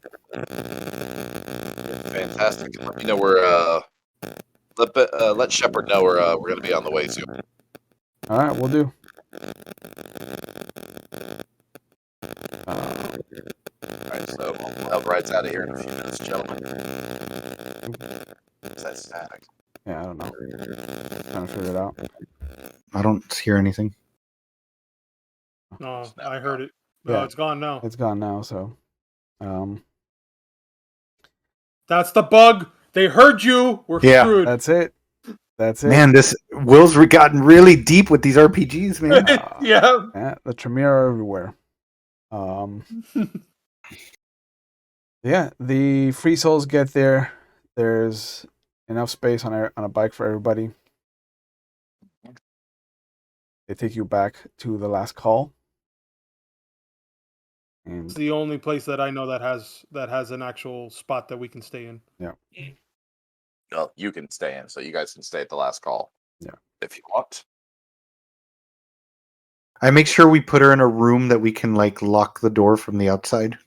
Fantastic. Let me know where let Shepard know we're gonna be on the way soon. All right, we'll do. Alright, so we'll have rides out of here in a few minutes, gentlemen. Is that static? Yeah, I don't know. Trying to figure it out. I don't hear anything. No, Snap. I heard it. No, Yeah. it's gone now. It's gone now, so That's the bug. They heard you. We're Yeah. screwed. that's it. That's it. Man, this Will's gotten really deep with these RPGs, man. Yeah. The Tremere are everywhere. Yeah, the free souls get there. There's enough space on a bike for everybody. They take you back to the last call. And It's the only place that I know that has an actual spot that we can stay in. yeah. Well, you can stay in, so you guys can stay at the last call. Yeah. If you want. I make sure we put her in a room that we can like lock the door from the outside,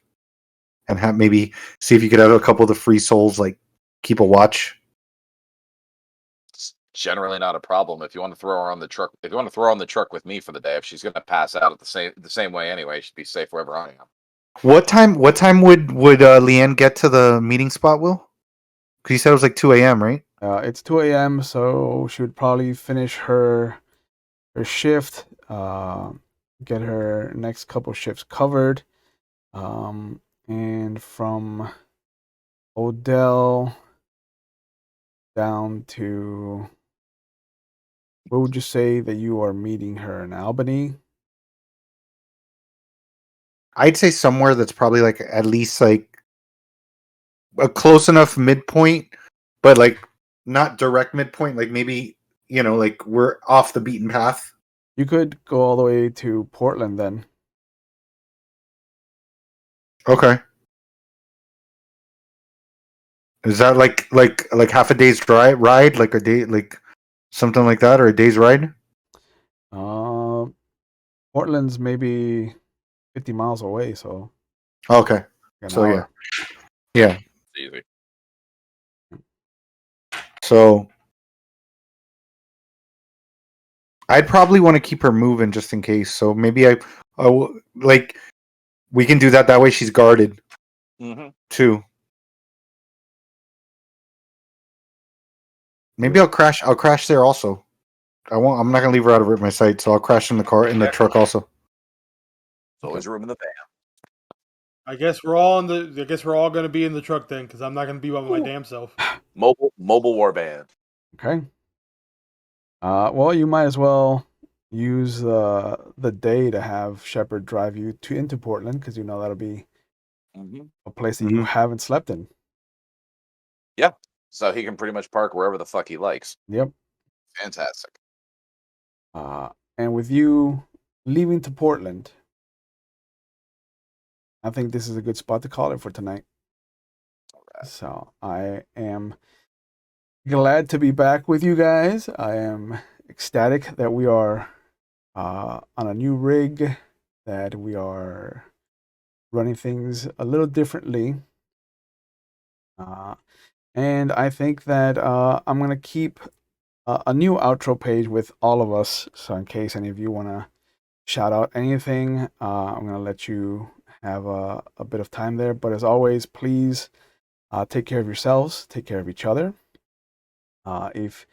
and have maybe see if you could have a couple of the free souls like keep a watch. It's generally not a problem. If you want to throw her on the truck, if you want to throw her on the truck with me for the day, if she's gonna pass out at the same way anyway, she'd be safe wherever I am. What time would Leanne get to the meeting spot, Will? Because you said it was like 2 a.m., right? It's 2 a.m., so she would probably finish her shift, get her next couple shifts covered, and from Odell down to, where would you say that you are meeting her, in Albany? I'd say somewhere that's probably like at least like a close enough midpoint, but like not direct midpoint. Like maybe like we're off the beaten path. You could go all the way to Portland then. Okay. Is that like half a day's ride, like a day, like something like that, or a day's ride? Portland's maybe 50 miles away, so Okay. an So hour. yeah. It's easy. So I'd probably want to keep her moving just in case. So maybe like we can do that. That way she's guarded too. Maybe I'll crash there also. I'm not gonna leave her out of my sight, so I'll crash in the truck also. There's always room in the van. I guess we're all going to be in the truck then, because I'm not going to be by my damn self. Mobile war band. Okay. Well, you might as well use the day to have Shepard drive you into Portland because you know that'll be a place that you Mhm. haven't slept in. Yeah. So he can pretty much park wherever the fuck he likes. Yep. Fantastic. And with you leaving to Portland, I think this is a good spot to call it for tonight. Alright. So I am glad to be back with you guys. I am ecstatic that we are on a new rig, that we are running things a little differently. And I think that I'm going to keep a new outro page with all of us. So in case any of you want to shout out anything, I'm going to let you have a bit of time there. But as always, please take care of yourselves, take care of each other. If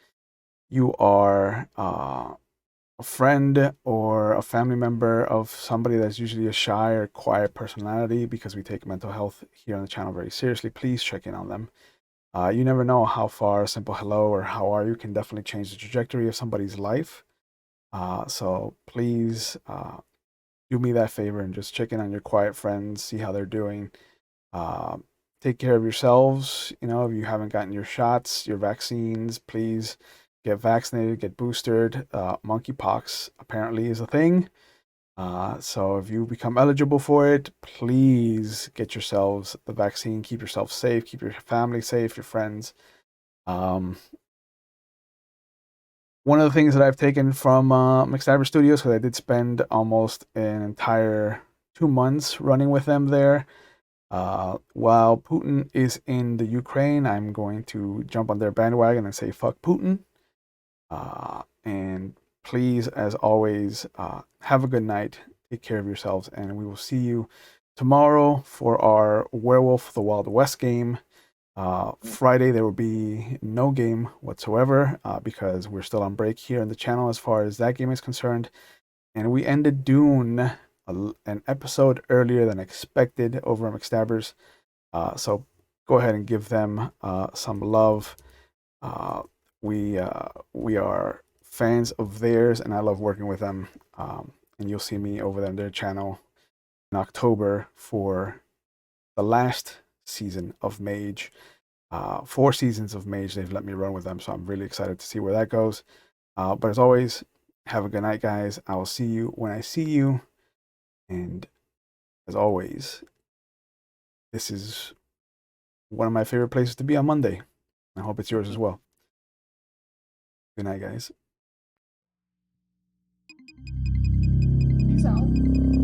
you are a friend or a family member of somebody that's usually a shy or quiet personality, because we take mental health here on the channel very seriously, please check in on them. You never know how far a simple hello or how are you can definitely change the trajectory of somebody's life. So please do me that favor and just check in on your quiet friends, see how they're doing. Uh, Take care of yourselves. You know, if you haven't gotten your shots, your vaccines, please get vaccinated, get boosted. Monkeypox apparently is a thing. So if you become eligible for it, please get yourselves the vaccine. Keep yourself safe. Keep your family safe, your friends. Um, One of the things that I've taken from McStabber Studios, because I did spend almost an entire 2 months running with them there. While Putin is in the Ukraine, I'm going to jump on their bandwagon and say fuck Putin. And please, as always, have a good night. Take care of yourselves, and we will see you tomorrow for our Werewolf of the Wild West game. Friday, there will be no game whatsoever because we're still on break here on the channel as far as that game is concerned. And we ended Dune an episode earlier than expected over at McStabbers. So go ahead and give them some love. We are fans of theirs, and I love working with them. And you'll see me over on their channel in October for the last season of Mage. 4 seasons of Mage they've let me run with them, so I'm really excited to see where that goes. But as always, have a good night, guys. I will see you when I see you. And as always, this is one of my favorite places to be on Monday. I hope it's yours as well. Good night, guys. Peace out.